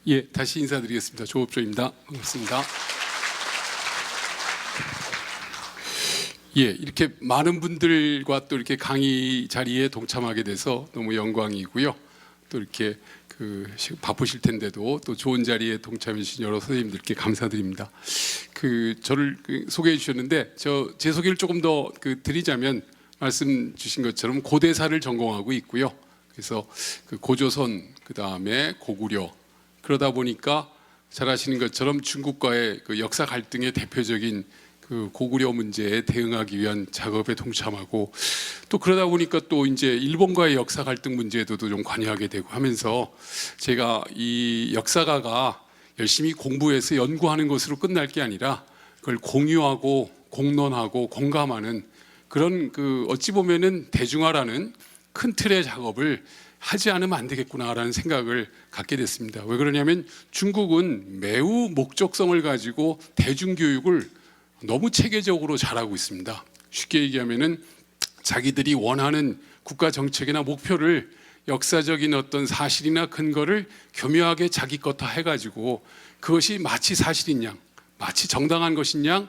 예, 다시 인사드리겠습니다. 조업조입니다. 반갑습니다. 예, 이렇게 많은 분들과 또 이렇게 강의 자리에 동참하게 돼서 너무 영광이고요. 또 이렇게 바쁘실 텐데도 또 좋은 자리에 동참해 주신 여러 선생님들께 감사드립니다. 저를 소개해 주셨는데 제 소개를 조금 더 드리자면 말씀 주신 것처럼 고대사를 전공하고 있고요. 그래서 고조선 그다음에 고구려 그러다 보니까 잘 아시는 것처럼 중국과의 역사 갈등의 대표적인 고구려 문제에 대응하기 위한 작업에 동참하고 또 그러다 보니까 또 이제 일본과의 역사 갈등 문제에도 좀 관여하게 되고 하면서 제가 이 역사가가 열심히 공부해서 연구하는 것으로 끝날 게 아니라 그걸 공유하고 공론하고 공감하는 그런 어찌 보면은 대중화라는 큰 틀의 작업을 하지 않으면 안 되겠구나라는 생각을 갖게 됐습니다. 왜 그러냐면 중국은 매우 목적성을 가지고 대중교육을 너무 체계적으로 잘하고 있습니다. 쉽게 얘기하면은 자기들이 원하는 국가 정책이나 목표를 역사적인 어떤 사실이나 근거를 교묘하게 자기 것화 해가지고 그것이 마치 사실인 양, 마치 정당한 것인 양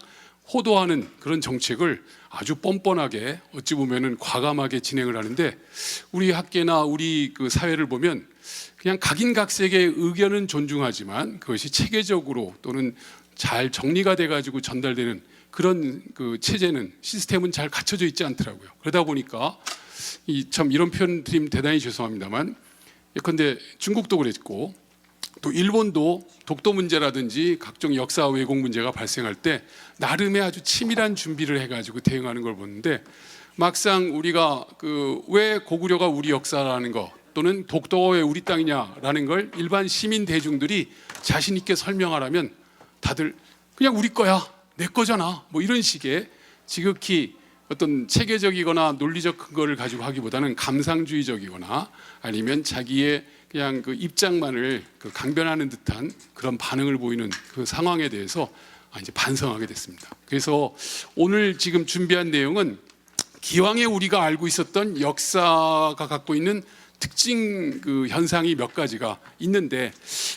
호도하는 그런 정책을 아주 뻔뻔하게 어찌 보면은 과감하게 진행을 하는데 우리 학계나 우리 사회를 보면 그냥 각인각색의 의견은 존중하지만 그것이 체계적으로 또는 잘 정리가 돼가지고 전달되는 그런 체제는 시스템은 잘 갖춰져 있지 않더라고요. 그러다 보니까 참 이런 표현 드리면 대단히 죄송합니다만 예컨대 중국도 그랬고 또 일본도 독도 문제라든지 각종 역사 왜곡 문제가 발생할 때 나름의 아주 치밀한 준비를 해가지고 대응하는 걸 보는데 막상 우리가 왜 고구려가 우리 역사라는 거 또는 독도가 왜 우리 땅이냐라는 걸 일반 시민 대중들이 자신 있게 설명하라면 다들 그냥 우리 거야, 내 거잖아, 뭐 이런 식의 지극히 어떤 체계적이거나 논리적 근거를 가지고 하기보다는 감상주의적이거나 아니면 자기의 그냥 입장만을 강변하는 듯한 그런 반응을 보이는 그 상황에 대해서 이제 반성하게 됐습니다. 그래서 오늘 지금 준비한 내용은 기왕에 우리가 알고 있었던 역사가 갖고 있는 특징 현상이 몇 가지가 있는데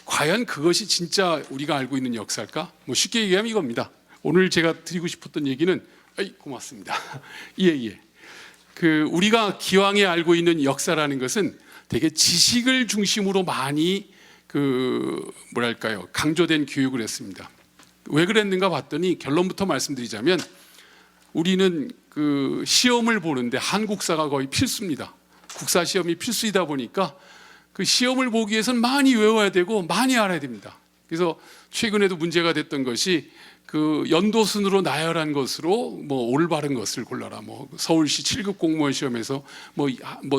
과연 그것이 진짜 우리가 알고 있는 역사일까? 뭐 쉽게 얘기하면 이겁니다. 오늘 제가 드리고 싶었던 얘기는 고맙습니다. 예. 우리가 기왕에 알고 있는 역사라는 것은 되게 지식을 중심으로 많이 강조된 교육을 했습니다. 왜 그랬는가 봤더니 결론부터 말씀드리자면 우리는 시험을 보는데 한국사가 거의 필수입니다. 국사 시험이 필수이다 보니까 시험을 보기 위해서는 많이 외워야 되고 많이 알아야 됩니다. 그래서 최근에도 문제가 됐던 것이 연도순으로 나열한 것으로 뭐 올바른 것을 골라라. 뭐 서울시 7급 공무원 시험에서 뭐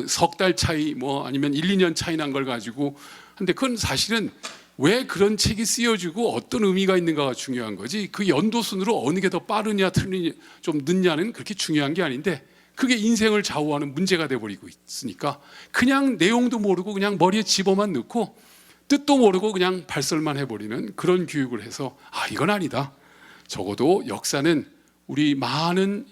석 달 차이 뭐 아니면 1, 2년 차이 난 걸 가지고 근데 그건 사실은 왜 그런 책이 쓰여지고 어떤 의미가 있는가가 중요한 거지 연도순으로 어느 게 더 빠르냐 틀리냐 좀 늦냐는 그렇게 중요한 게 아닌데 그게 인생을 좌우하는 문제가 돼버리고 있으니까 그냥 내용도 모르고 그냥 머리에 집어만 넣고 뜻도 모르고 그냥 발설만 해버리는 그런 교육을 해서 이건 아니다. 적어도 역사는 우리 많은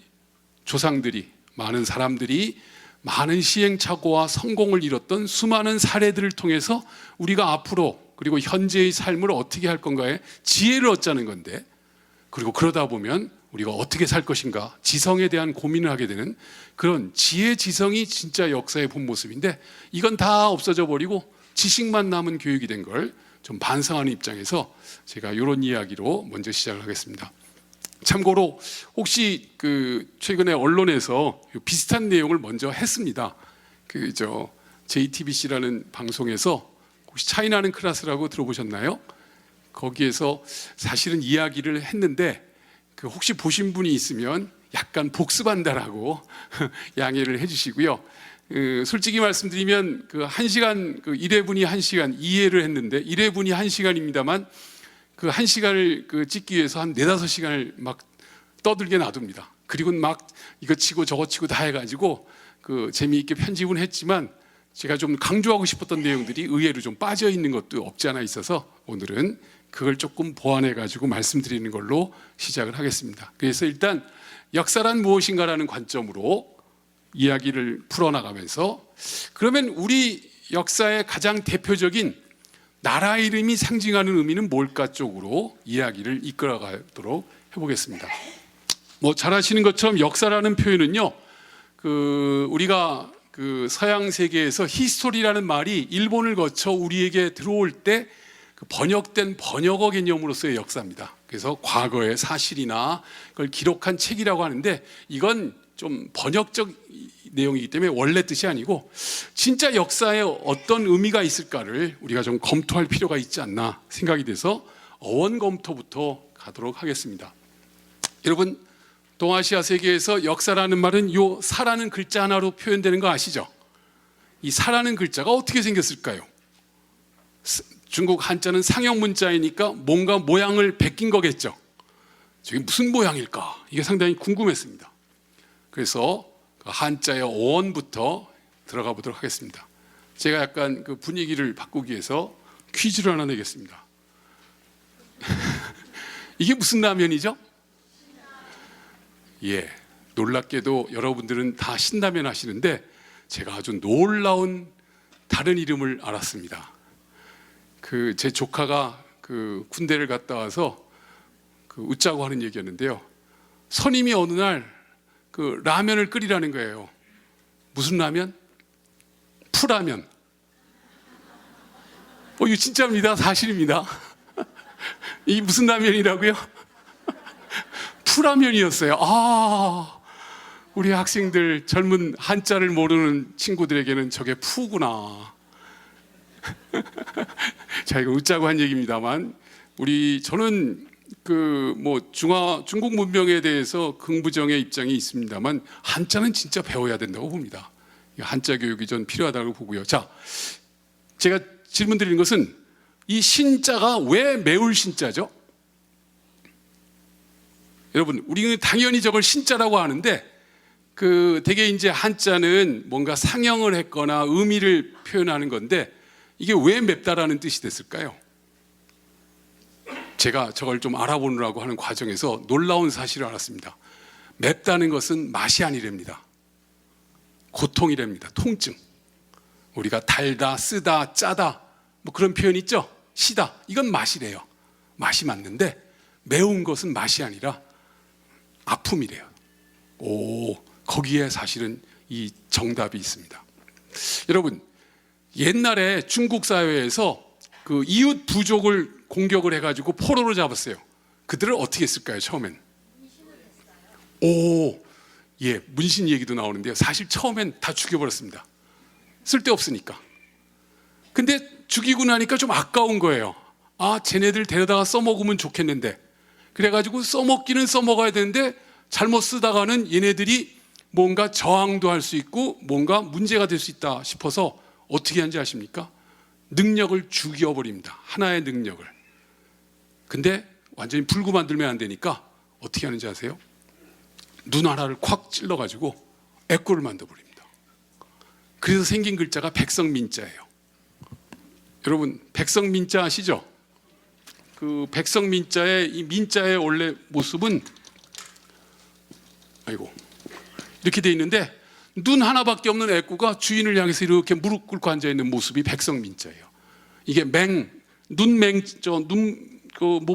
조상들이 많은 사람들이 많은 시행착오와 성공을 이뤘던 수많은 사례들을 통해서 우리가 앞으로 그리고 현재의 삶을 어떻게 할 건가에 지혜를 얻자는 건데 그리고 그러다 보면 우리가 어떻게 살 것인가 지성에 대한 고민을 하게 되는 그런 지혜 지성이 진짜 역사의 본 모습인데 이건 다 없어져 버리고 지식만 남은 교육이 된 걸 좀 반성하는 입장에서 제가 이런 이야기로 먼저 시작을 하겠습니다. 참고로 혹시 최근에 언론에서 비슷한 내용을 먼저 했습니다. JTBC라는 방송에서 혹시 차이나는 클래스라고 들어보셨나요? 거기에서 사실은 이야기를 했는데 혹시 보신 분이 있으면 약간 복습한다라고 양해를 해주시고요. 솔직히 말씀드리면 1시간 1회분이 1시간 2회를 했는데 1회분이 1시간입니다만 1시간을 찍기 위해서 한 4-5시간을 막 떠들게 놔둡니다. 그리고 막 이거 치고 저거 치고 다 해가지고 재미있게 편집은 했지만 제가 좀 강조하고 싶었던 내용들이 의외로 좀 빠져 있는 것도 없지 않아 있어서 오늘은 그걸 조금 보완해가지고 말씀드리는 걸로 시작을 하겠습니다. 그래서 일단 역사란 무엇인가라는 관점으로 이야기를 풀어나가면서 그러면 우리 역사의 가장 대표적인 나라 이름이 상징하는 의미는 뭘까 쪽으로 이야기를 이끌어가도록 해보겠습니다. 뭐 잘 아시는 것처럼 역사라는 표현은요, 우리가 서양 세계에서 히스토리라는 말이 일본을 거쳐 우리에게 들어올 때 번역된 번역어 개념으로서의 역사입니다. 그래서 과거의 사실이나 그걸 기록한 책이라고 하는데, 이건 좀 번역적 내용이기 때문에 원래 뜻이 아니고 진짜 역사에 어떤 의미가 있을까를 우리가 좀 검토할 필요가 있지 않나 생각이 돼서 어원 검토부터 가도록 하겠습니다. 여러분, 동아시아 세계에서 역사라는 말은 요 사라는 글자 하나로 표현되는 거 아시죠? 이 사라는 글자가 어떻게 생겼을까요? 중국 한자는 상형 문자이니까 뭔가 모양을 베낀 거겠죠. 저게 무슨 모양일까? 이게 상당히 궁금했습니다. 그래서 한자의 어원부터 들어가 보도록 하겠습니다. 제가 약간 분위기를 바꾸기 위해서 퀴즈를 하나 내겠습니다. 이게 무슨 라면이죠? 예, 놀랍게도 여러분들은 다 신라면 하시는데 제가 아주 놀라운 다른 이름을 알았습니다. 제 조카가 군대를 갔다 와서 웃자고 하는 얘기였는데요. 선임이 어느 날 라면을 끓이라는 거예요. 무슨 라면? 푸라면. 이거 진짜입니다. 사실입니다. 이게 무슨 라면이라고요? 푸라면이었어요. 우리 학생들, 젊은 한자를 모르는 친구들에게는 저게 푸구나. 자, 이거 웃자고 한 얘기입니다만, 저는 중국 문명에 대해서 긍부정의 입장이 있습니다만, 한자는 진짜 배워야 된다고 봅니다. 한자 교육이 전 필요하다고 보고요. 자, 제가 질문 드리는 것은 이 신자가 왜 매울 신자죠? 여러분, 우리는 당연히 저걸 신자라고 하는데, 되게 이제 한자는 뭔가 상형을 했거나 의미를 표현하는 건데, 이게 왜 맵다라는 뜻이 됐을까요? 제가 저걸 좀 알아보느라고 하는 과정에서 놀라운 사실을 알았습니다. 맵다는 것은 맛이 아니랍니다. 고통이랍니다. 통증. 우리가 달다, 쓰다, 짜다 뭐 그런 표현 있죠? 시다. 이건 맛이래요. 맛이 맞는데 매운 것은 맛이 아니라 아픔이래요. 거기에 사실은 이 정답이 있습니다. 여러분, 옛날에 중국 사회에서 이웃 부족을 공격을 해가지고 포로로 잡았어요. 그들을 어떻게 했을까요? 처음엔 문신 얘기도 나오는데요. 사실 처음엔 다 죽여버렸습니다. 쓸데없으니까. 근데 죽이고 나니까 좀 아까운 거예요. 쟤네들 데려다가 써먹으면 좋겠는데, 그래가지고 써먹기는 써먹어야 되는데 잘못 쓰다가는 얘네들이 뭔가 저항도 할 수 있고 뭔가 문제가 될 수 있다 싶어서 어떻게 하는지 아십니까? 능력을 죽여버립니다. 하나의 능력을. 근데 완전히 불구 만들면 안 되니까 어떻게 하는지 아세요? 눈 하나를 콱 찔러가지고 애꾸를 만들어버립니다. 그래서 생긴 글자가 백성민자예요. 여러분, 백성민자 아시죠? 백성민자의 이 민자의 원래 모습은 이렇게 돼 있는데, 눈 하나밖에 없는 애꾸가 주인을 향해서 이렇게 무릎 꿇고 앉아 있는 모습이 백성민자예요. 이게 못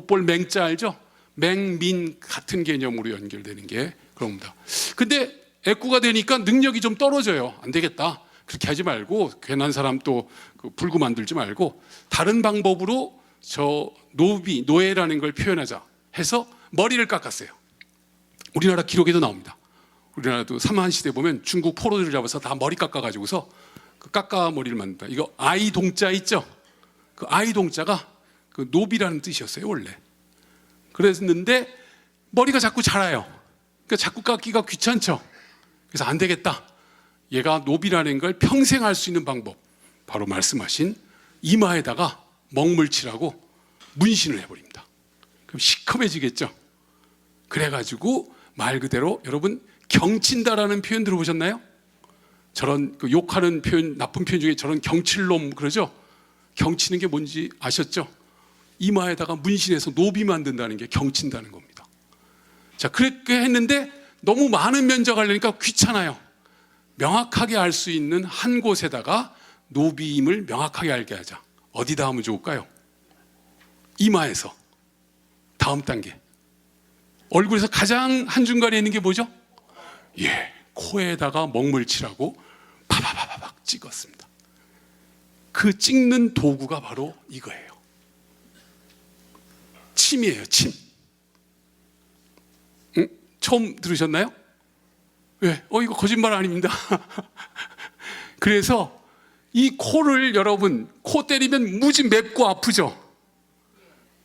볼 맹자 알죠? 맹민 같은 개념으로 연결되는 게 그런 겁니다. 근데 애꾸가 되니까 능력이 좀 떨어져요. 안 되겠다. 그렇게 하지 말고, 괜한 사람 또 불구 만들지 말고 다른 방법으로 저 노예라는 걸 표현하자 해서 머리를 깎았어요. 우리나라 기록에도 나옵니다. 우리나라도 삼한시대 보면 중국 포로들을 잡아서 다 머리 깎아가지고서 깎아 머리를 만든다. 이거 아이 동자 있죠? 아이 동자가 노비라는 뜻이었어요, 원래. 그랬는데 머리가 자꾸 자라요. 그러니까 자꾸 깎기가 귀찮죠. 그래서 안 되겠다. 얘가 노비라는 걸 평생 할 수 있는 방법, 바로 말씀하신 이마에다가 먹물칠하고 문신을 해버립니다. 그럼 시커매지겠죠. 그래가지고 말 그대로, 여러분, 경친다라는 표현 들어보셨나요? 저런 욕하는 표현, 나쁜 표현 중에 저런 경칠놈 그러죠? 경치는 게 뭔지 아셨죠? 이마에다가 문신해서 노비 만든다는 게 경친다는 겁니다. 자, 그렇게 했는데 너무 많은 면적을 하려니까 귀찮아요. 명확하게 알 수 있는 한 곳에다가 노비임을 명확하게 알게 하자. 어디다 하면 좋을까요? 이마에서. 다음 단계. 얼굴에서 가장 한중간에 있는 게 뭐죠? 예, 코에다가 먹물칠하고 파바바바박 찍었습니다. 그 찍는 도구가 바로 이거예요. 침이에요, 침. 응? 처음 들으셨나요? 왜? 이거 거짓말 아닙니다. 그래서 이 코를 여러분, 코 때리면 무지 맵고 아프죠?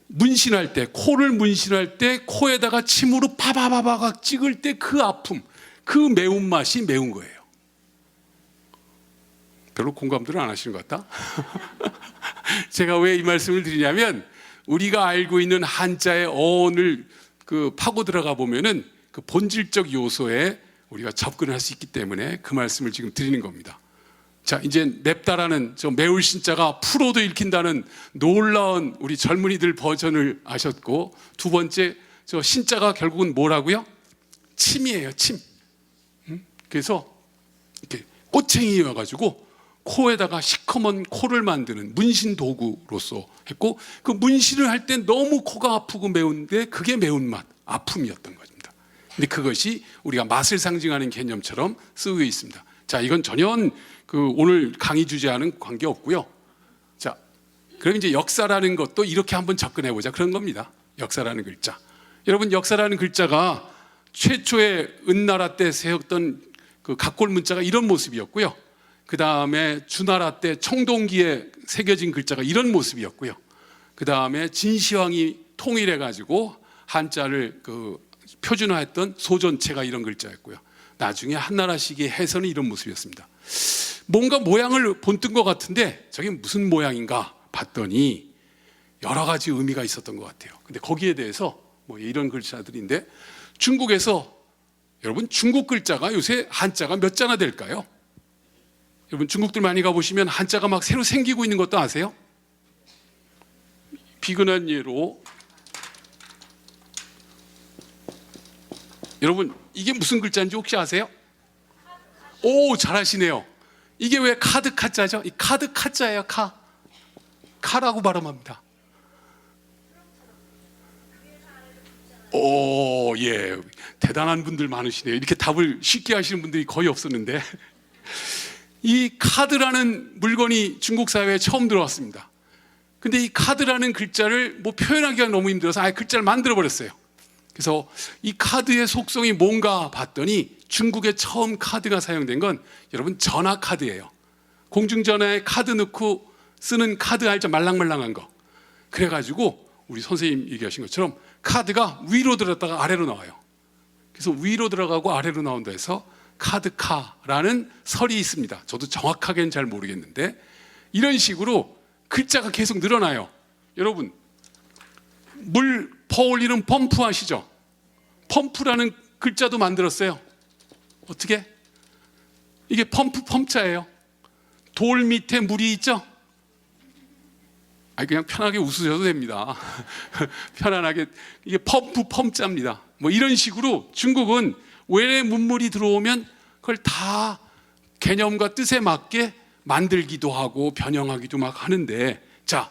문신할 때, 코를 문신할 때 코에다가 침으로 파바바바박 찍을 때 그 아픔, 그 매운맛이 매운 거예요. 별로 공감들은 안 하시는 것 같다? 제가 왜 이 말씀을 드리냐면, 우리가 알고 있는 한자의 어원을 파고 들어가 보면은 그 본질적 요소에 우리가 접근을 할 수 있기 때문에 그 말씀을 지금 드리는 겁니다. 자, 이제 맵다라는 저 매울 신자가 풀어도 읽힌다는 놀라운 우리 젊은이들 버전을 아셨고, 두 번째 저 신자가 결국은 뭐라고요? 침이에요, 침. 그래서 이렇게 꼬챙이여가지고 코에다가 시커먼 코를 만드는 문신 도구로서 했고, 그 문신을 할 때 너무 코가 아프고 매운데 그게 매운맛, 아픔이었던 겁니다. 근데 그것이 우리가 맛을 상징하는 개념처럼 쓰고 있습니다. 자, 이건 전혀 오늘 강의 주제와는 관계없고요. 자, 그럼 이제 역사라는 것도 이렇게 한번 접근해보자, 그런 겁니다. 역사라는 글자. 여러분, 역사라는 글자가 최초의 은나라 때 세웠던 그 각골 문자가 이런 모습이었고요. 그 다음에 주나라 때 청동기에 새겨진 글자가 이런 모습이었고요. 그 다음에 진시황이 통일해가지고 한자를 표준화했던 소전체가 이런 글자였고요. 나중에 한나라 시기의 해서는 이런 모습이었습니다. 뭔가 모양을 본뜬 것 같은데 저게 무슨 모양인가 봤더니 여러 가지 의미가 있었던 것 같아요. 근데 거기에 대해서 뭐 이런 글자들인데, 중국에서 여러분, 중국 글자가 요새 한자가 몇 자나 될까요? 여러분, 중국들 많이 가보시면 한자가 막 새로 생기고 있는 것도 아세요? 비근한 예로, 여러분, 이게 무슨 글자인지 혹시 아세요? 오, 잘하시네요. 이게 왜 카드 카자죠? 이 카드 카자예요. 카라고 발음합니다. 오, 예, 대단한 분들 많으시네요. 이렇게 답을 쉽게 하시는 분들이 거의 없었는데, 이 카드라는 물건이 중국 사회에 처음 들어왔습니다. 근데 이 카드라는 글자를 뭐 표현하기가 너무 힘들어서 아예 글자를 만들어 버렸어요. 그래서 이 카드의 속성이 뭔가 봤더니 중국에 처음 카드가 사용된 건 여러분, 전화 카드예요. 공중전화에 카드 넣고 쓰는 카드 알죠? 말랑말랑한 거. 그래가지고 우리 선생님 얘기하신 것처럼 카드가 위로 들었다가 아래로 나와요. 그래서 위로 들어가고 아래로 나온다 해서 카드카라는 설이 있습니다. 저도 정확하게는 잘 모르겠는데 이런 식으로 글자가 계속 늘어나요. 여러분, 물 퍼올리는 펌프 아시죠? 펌프라는 글자도 만들었어요. 어떻게? 이게 펌자예요. 돌 밑에 물이 있죠? 그냥 편하게 웃으셔도 됩니다. 편안하게. 이게 펌자입니다. 뭐 이런 식으로 중국은 외래 문물이 들어오면 그걸 다 개념과 뜻에 맞게 만들기도 하고 변형하기도 막 하는데, 자,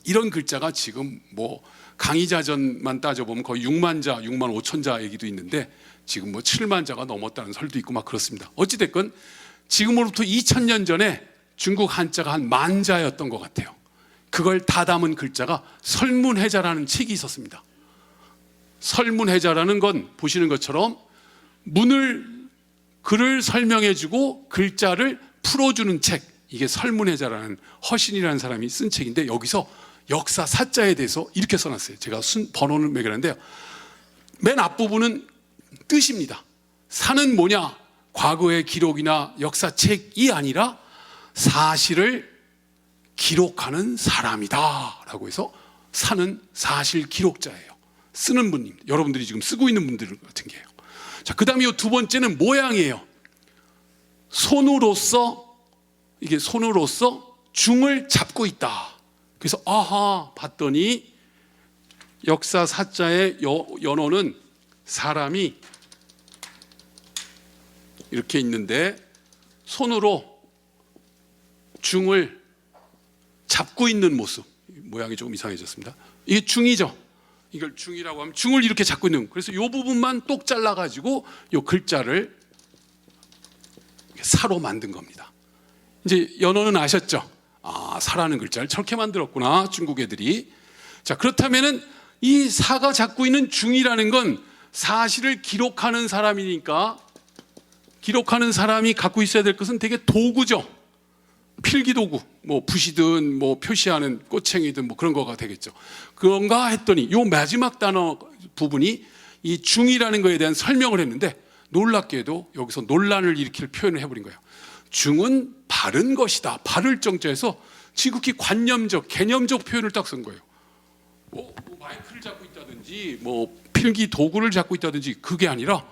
이런 글자가 지금 뭐 강의자전만 따져보면 거의 6만 자, 6만 5천 자 얘기도 있는데 지금 뭐 7만 자가 넘었다는 설도 있고 막 그렇습니다. 어찌됐건 지금으로부터 2000년 전에 중국 한자가 한 10,000자였던 것 같아요. 그걸 다 담은 글자가 설문해자라는 책이 있었습니다. 설문해자라는 건 보시는 것처럼 글을 설명해주고 글자를 풀어주는 책, 이게 설문해자라는 허신이라는 사람이 쓴 책인데, 여기서 역사 사자에 대해서 이렇게 써놨어요. 제가 번호는 매겨놨는데요, 맨 앞부분은 뜻입니다. 사는 뭐냐? 과거의 기록이나 역사책이 아니라 사실을 기록하는 사람이다 라고 해서 사는 사실 기록자예요. 쓰는 분입니다. 여러분들이 지금 쓰고 있는 분들 같은 게요. 자, 그 다음에 두 번째는 모양이에요. 이게 손으로서 중을 잡고 있다. 그래서 아하 봤더니 역사 사자의 연호는 사람이 이렇게 있는데 손으로 중을 잡고 있는 모습. 모양이 조금 이상해졌습니다. 이게 중이죠. 이걸 중이라고 하면 중을 이렇게 잡고 있는. 그래서 이 부분만 똑 잘라가지고 이 글자를 사로 만든 겁니다. 이제 연어는 아셨죠? 아, 사라는 글자를 저렇게 만들었구나, 중국 애들이. 자, 그렇다면은 이 사가 잡고 있는 중이라는 건 사실을 기록하는 사람이니까, 기록하는 사람이 갖고 있어야 될 것은 되게 도구죠. 필기도구, 뭐 붓이든 뭐 표시하는 꼬챙이든 뭐 그런 거가 되겠죠. 그런가 했더니 요 마지막 단어 부분이 이 중이라는 거에 대한 설명을 했는데, 놀랍게도 여기서 논란을 일으킬 표현을 해버린 거예요. 중은 바른 것이다. 바를 정자에서 지극히 관념적, 개념적 표현을 딱 쓴 거예요. 뭐 마이크를 잡고 있다든지 뭐 필기 도구를 잡고 있다든지 그게 아니라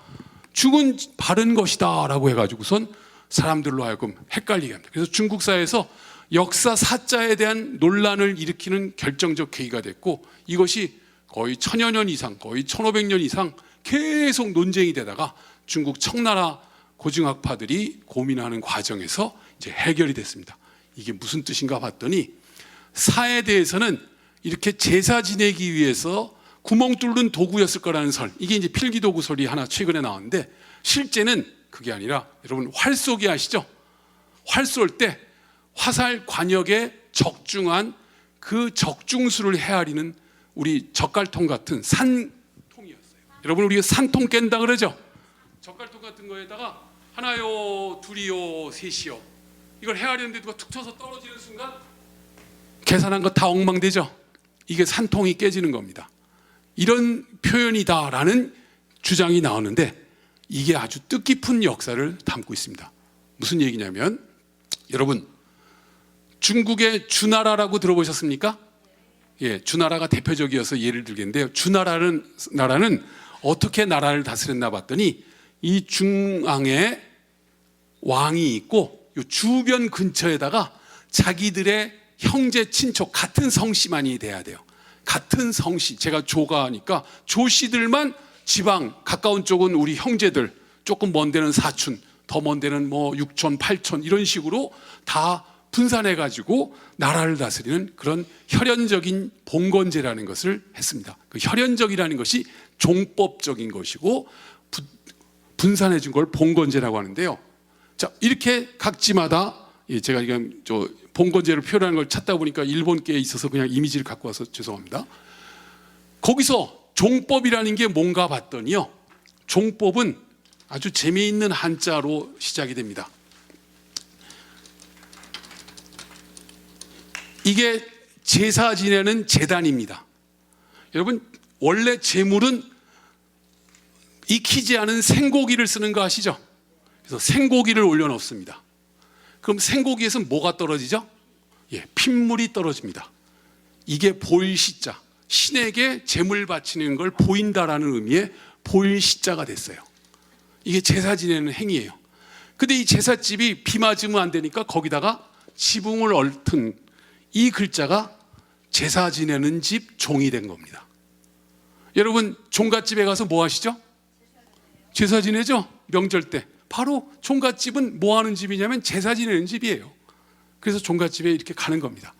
중은 바른 것이다 라고 해가지고선 사람들로 하여금 헷갈리게 합니다. 그래서 중국 사회에서 역사 사자에 대한 논란을 일으키는 결정적 계기가 됐고, 이것이 거의 1000여 년 이상, 거의 1500년 이상 계속 논쟁이 되다가 중국 청나라 고증학파들이 고민하는 과정에서 이제 해결이 됐습니다. 이게 무슨 뜻인가 봤더니, 사에 대해서는 이렇게 제사 지내기 위해서 구멍 뚫는 도구였을 거라는 설, 이게 이제 필기도구 설이 하나 최근에 나왔는데, 실제는 그게 아니라, 여러분 활 쏘기 아시죠? 활 쏠 때 화살 관역에 적중한 그 적중수를 헤아리는 우리 젓갈통 같은 산통이었어요. 여러분 우리가 산통 깬다 그러죠? 젓갈통 같은 거에다가 하나요, 둘이요, 셋이요, 이걸 헤아리는데 누가 툭 쳐서 떨어지는 순간 계산한 거 다 엉망되죠? 이게 산통이 깨지는 겁니다. 이런 표현이다라는 주장이 나오는데, 이게 아주 뜻깊은 역사를 담고 있습니다. 무슨 얘기냐면, 여러분 중국의 주나라라고 들어보셨습니까? 예, 주나라가 대표적이어서 예를 들겠는데요. 주나라는 나라는 어떻게 나라를 다스렸나 봤더니, 이 중앙에 왕이 있고 이 주변 근처에다가 자기들의 형제 친척 같은 성씨만이 돼야 돼요. 같은 성씨, 제가 조가 하니까 조씨들만, 지방 가까운 쪽은 우리 형제들, 조금 먼 데는 사촌, 더 먼 데는 뭐 육촌, 팔촌, 이런 식으로 다 분산해 가지고 나라를 다스리는 그런 혈연적인 봉건제라는 것을 했습니다. 그 혈연적이라는 것이 종법적인 것이고, 분산해 준 걸 봉건제라고 하는데요. 자, 이렇게 각지마다, 제가 지금 저 봉건제를 표현하는 걸 찾다 보니까 일본계에 있어서 그냥 이미지를 갖고 와서 죄송합니다. 거기서 종법이라는 게 뭔가 봤더니요, 종법은 아주 재미있는 한자로 시작이 됩니다. 이게 제사 지내는 제단입니다. 여러분 원래 제물은 익히지 않은 생고기를 쓰는 거 아시죠? 그래서 생고기를 올려놓습니다. 그럼 생고기에서 뭐가 떨어지죠? 예, 핏물이 떨어집니다. 이게 보일시자, 신에게 제물 바치는 걸 보인다라는 의미의 보일시자가 됐어요. 이게 제사 지내는 행위예요. 근데 이 제삿집이 비 맞으면 안 되니까 거기다가 지붕을 얽은 이 글자가 제사 지내는 집 종이 된 겁니다. 여러분 종갓집에 가서 뭐 하시죠? 제사 지내죠? 명절 때. 바로 종갓집은 뭐 하는 집이냐면 제사 지내는 집이에요. 그래서 종갓집에 이렇게 가는 겁니다.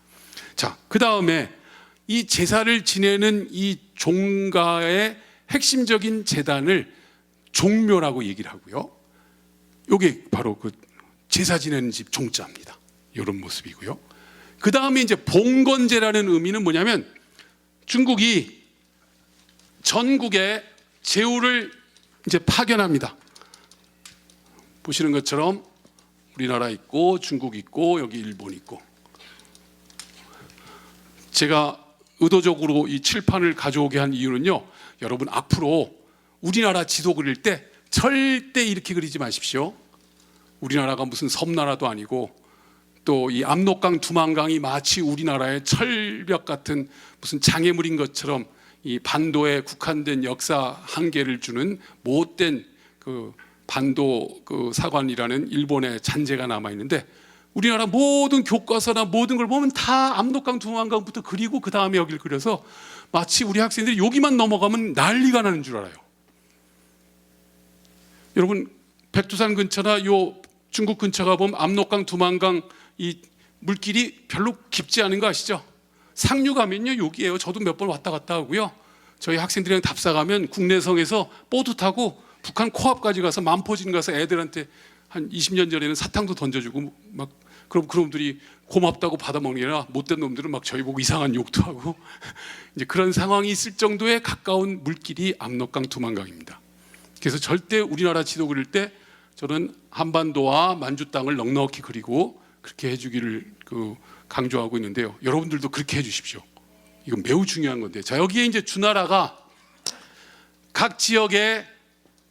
자, 그 다음에 이 제사를 지내는 이 종가의 핵심적인 제단을 종묘라고 얘기를 하고요. 이게 바로 그 제사 지내는 집 종자입니다. 이런 모습이고요. 그 다음에 이제 봉건제라는 의미는 뭐냐면, 중국이 전국에 제후를 이제 파견합니다. 보시는 것처럼 우리나라 있고 중국 있고 여기 일본 있고, 제가 의도적으로 이 칠판을 가져오게 한 이유는요, 여러분 앞으로 우리나라 지도 그릴 때 절대 이렇게 그리지 마십시오. 우리나라가 무슨 섬나라도 아니고, 또 이 압록강 두만강이 마치 우리나라의 철벽 같은 무슨 장애물인 것처럼 이 반도에 국한된 역사 한계를 주는 못된 그 반도 그 사관이라는 일본의 잔재가 남아 있는데, 우리나라 모든 교과서나 모든 걸 보면 다 압록강 두만강부터 그리고 그 다음에 여기를 그려서 마치 우리 학생들이 여기만 넘어가면 난리가 나는 줄 알아요. 여러분 백두산 근처나 요 중국 근처가 보면 압록강 두만강 이 물길이 별로 깊지 않은 거 아시죠? 상류 가면요 여기에요. 저도 몇 번 왔다 갔다 하고요. 저희 학생들이랑 답사 가면 국내성에서 보트 타고 북한 코앞까지 가서 만포진 가서 애들한테 한 20년 전에는 사탕도 던져주고 막 그럼 그놈들이 고맙다고 받아먹는 게 아니라 못된 놈들은 막 저희 보고 이상한 욕도 하고 이제 그런 상황이 있을 정도의 가까운 물길이 압록강 두만강입니다. 그래서 절대 우리나라 지도 그릴 때 저는 한반도와 만주 땅을 넉넉히 그리고 그렇게 해주기를 강조하고 있는데요. 여러분들도 그렇게 해주십시오. 이건 매우 중요한 건데, 자 여기에 이제 주나라가 각 지역에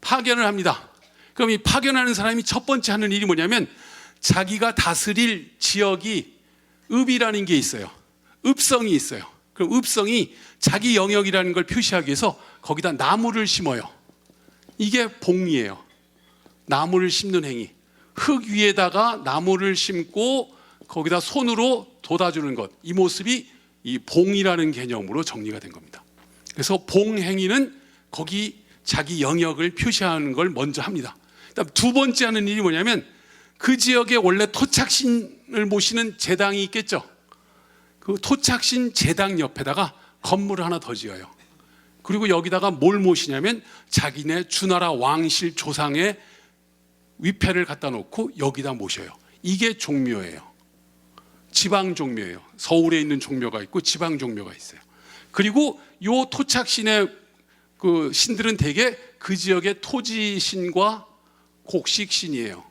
파견을 합니다. 그럼 이 파견하는 사람이 첫 번째 하는 일이 뭐냐면 자기가 다스릴 지역이 읍이라는 게 있어요. 읍성이 있어요. 그럼 읍성이 자기 영역이라는 걸 표시하기 위해서 거기다 나무를 심어요. 이게 봉이에요. 나무를 심는 행위. 흙 위에다가 나무를 심고 거기다 손으로 돋아주는 것. 이 모습이 이 봉이라는 개념으로 정리가 된 겁니다. 그래서 봉 행위는 거기 자기 영역을 표시하는 걸 먼저 합니다. 그다음 두 번째 하는 일이 뭐냐면 그 지역에 원래 토착신을 모시는 제당이 있겠죠. 그 토착신 제당 옆에다가 건물을 하나 더 지어요. 그리고 여기다가 뭘 모시냐면 자기네 주나라 왕실 조상의 위패를 갖다 놓고 여기다 모셔요. 이게 종묘예요. 지방 종묘예요. 서울에 있는 종묘가 있고 지방 종묘가 있어요. 그리고 요 토착신의 그 신들은 대개 그 지역의 토지신과 곡식신이에요.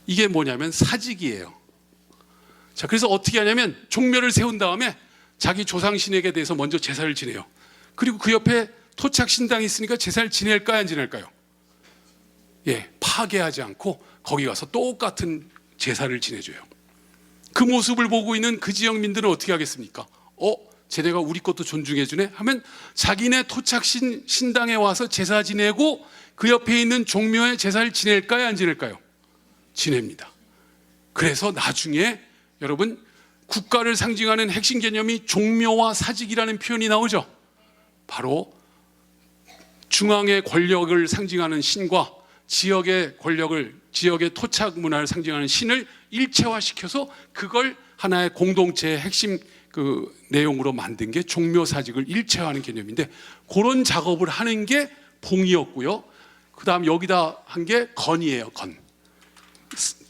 이게 뭐냐면 사직이에요. 자, 그래서 어떻게 하냐면 종묘를 세운 다음에 자기 조상신에게 대해서 먼저 제사를 지내요. 그리고 그 옆에 토착신당이 있으니까 제사를 지낼까요, 안 지낼까요? 예, 파괴하지 않고 거기 가서 똑같은 제사를 지내줘요. 그 모습을 보고 있는 그 지역민들은 어떻게 하겠습니까? 쟤네가 우리 것도 존중해주네 하면 자기네 토착신 신당에 와서 제사 지내고 그 옆에 있는 종묘에 제사를 지낼까요, 안 지낼까요? 지냅니다. 그래서 나중에 여러분 국가를 상징하는 핵심 개념이 종묘와 사직이라는 표현이 나오죠. 바로 중앙의 권력을 상징하는 신과 지역의 권력을, 지역의 토착 문화를 상징하는 신을 일체화시켜서 그걸 하나의 공동체의 핵심 그 내용으로 만든 게 종묘사직을 일체화하는 개념인데, 그런 작업을 하는 게 봉이었고요. 그 다음 여기다 한 게 건이에요. 건.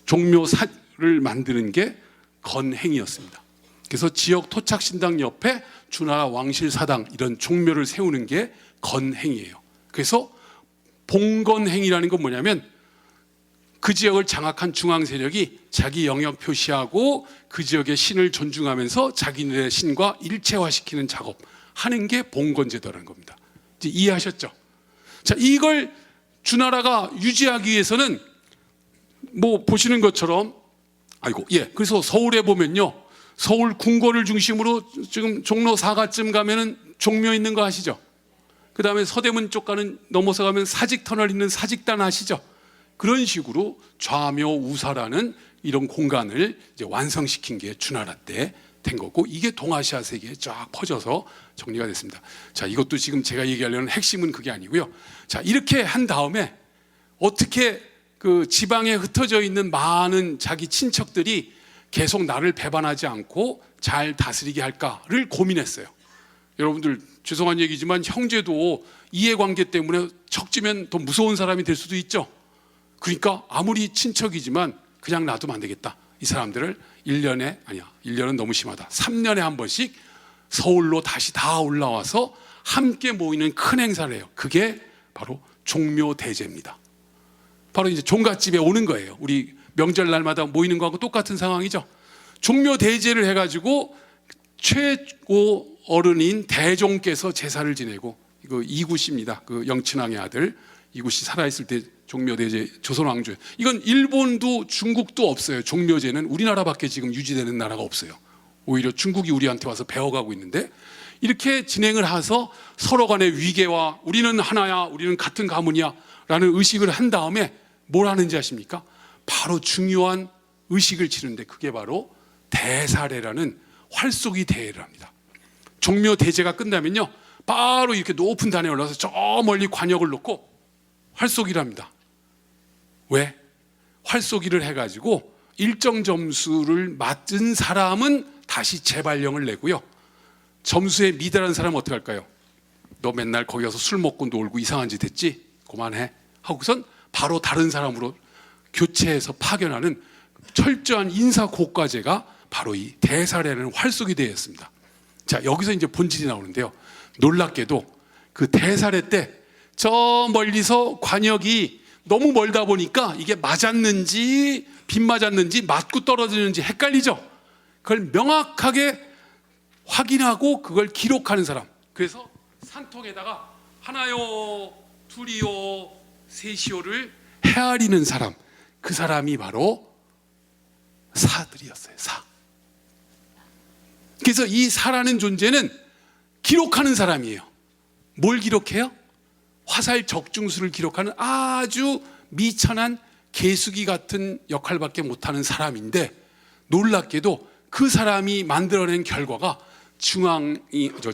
종묘사를 만드는 게 건행이었습니다. 그래서 지역 토착신당 옆에 주나라 왕실사당 이런 종묘를 세우는 게 건행이에요. 그래서 봉건행이라는 건 뭐냐면 그 지역을 장악한 중앙 세력이 자기 영역 표시하고 그 지역의 신을 존중하면서 자기네의 신과 일체화시키는 작업 하는 게 봉건제도라는 겁니다. 이제 이해하셨죠? 자, 이걸 주나라가 유지하기 위해서는 뭐 보시는 것처럼 그래서 서울에 보면요, 서울 궁궐을 중심으로 지금 종로 4가쯤 가면은 종묘 있는 거 아시죠? 그 다음에 서대문 쪽 넘어서 가면 사직터널 있는 사직단 아시죠? 그런 식으로 좌묘 우사라는 이런 공간을 이제 완성시킨 게 주나라 때 된 거고, 이게 동아시아 세계에 쫙 퍼져서 정리가 됐습니다. 자, 이것도 지금 제가 얘기하려는 핵심은 그게 아니고요. 자, 이렇게 한 다음에 어떻게 그 지방에 흩어져 있는 많은 자기 친척들이 계속 나를 배반하지 않고 잘 다스리게 할까를 고민했어요. 여러분들 죄송한 얘기지만 형제도 이해관계 때문에 척지면 더 무서운 사람이 될 수도 있죠. 그러니까 아무리 친척이지만 그냥 놔두면 안 되겠다. 이 사람들을 1년은 너무 심하다. 3년에 한 번씩 서울로 다시 다 올라와서 함께 모이는 큰 행사를 해요. 그게 바로 종묘대제입니다. 바로 이제 종갓집에 오는 거예요. 우리 명절날마다 모이는 거하고 똑같은 상황이죠. 종묘대제를 해가지고 최고 어른인 대종께서 제사를 지내고, 이거 이구시입니다. 그 영친왕의 아들 이구시 살아있을 때 종묘대제 조선왕조. 이건 일본도 중국도 없어요. 종묘제는 우리나라밖에 지금 유지되는 나라가 없어요. 오히려 중국이 우리한테 와서 배워가고 있는데, 이렇게 진행을 해서 서로 간의 위계와 우리는 하나야, 우리는 같은 가문이야 라는 의식을 한 다음에 뭘 하는지 아십니까? 바로 중요한 의식을 치는데 그게 바로 대사례라는 활쏘기 대회를 합니다. 종묘대제가 끝나면요, 바로 이렇게 높은 단에 올라가서 저 멀리 관역을 놓고 활쏘기를 합니다. 왜? 활쏘기를 해가지고 일정 점수를 맞은 사람은 다시 재발령을 내고요. 점수에 미달한 사람은 어떻게 할까요? 너 맨날 거기 가서 술 먹고 놀고 이상한 짓 했지? 그만해 하고선 바로 다른 사람으로 교체해서 파견하는 철저한 인사 고과제가 바로 이 대사라는 활속이 되었습니다. 자, 여기서 이제 본질이 나오는데요. 놀랍게도 그 대사례 때 저 멀리서 관역이 너무 멀다 보니까 이게 맞았는지 빗 맞았는지 맞고 떨어지는지 헷갈리죠. 그걸 명확하게 확인하고 그걸 기록하는 사람. 그래서 산통에다가 하나요, 둘이요, 셋이요를 헤아리는 사람. 그 사람이 바로 사들이었어요. 사. 그래서 이 사라는 존재는 기록하는 사람이에요. 뭘 기록해요? 화살 적중수를 기록하는 아주 미천한 계수기 같은 역할밖에 못하는 사람인데, 놀랍게도 그 사람이 만들어낸 결과가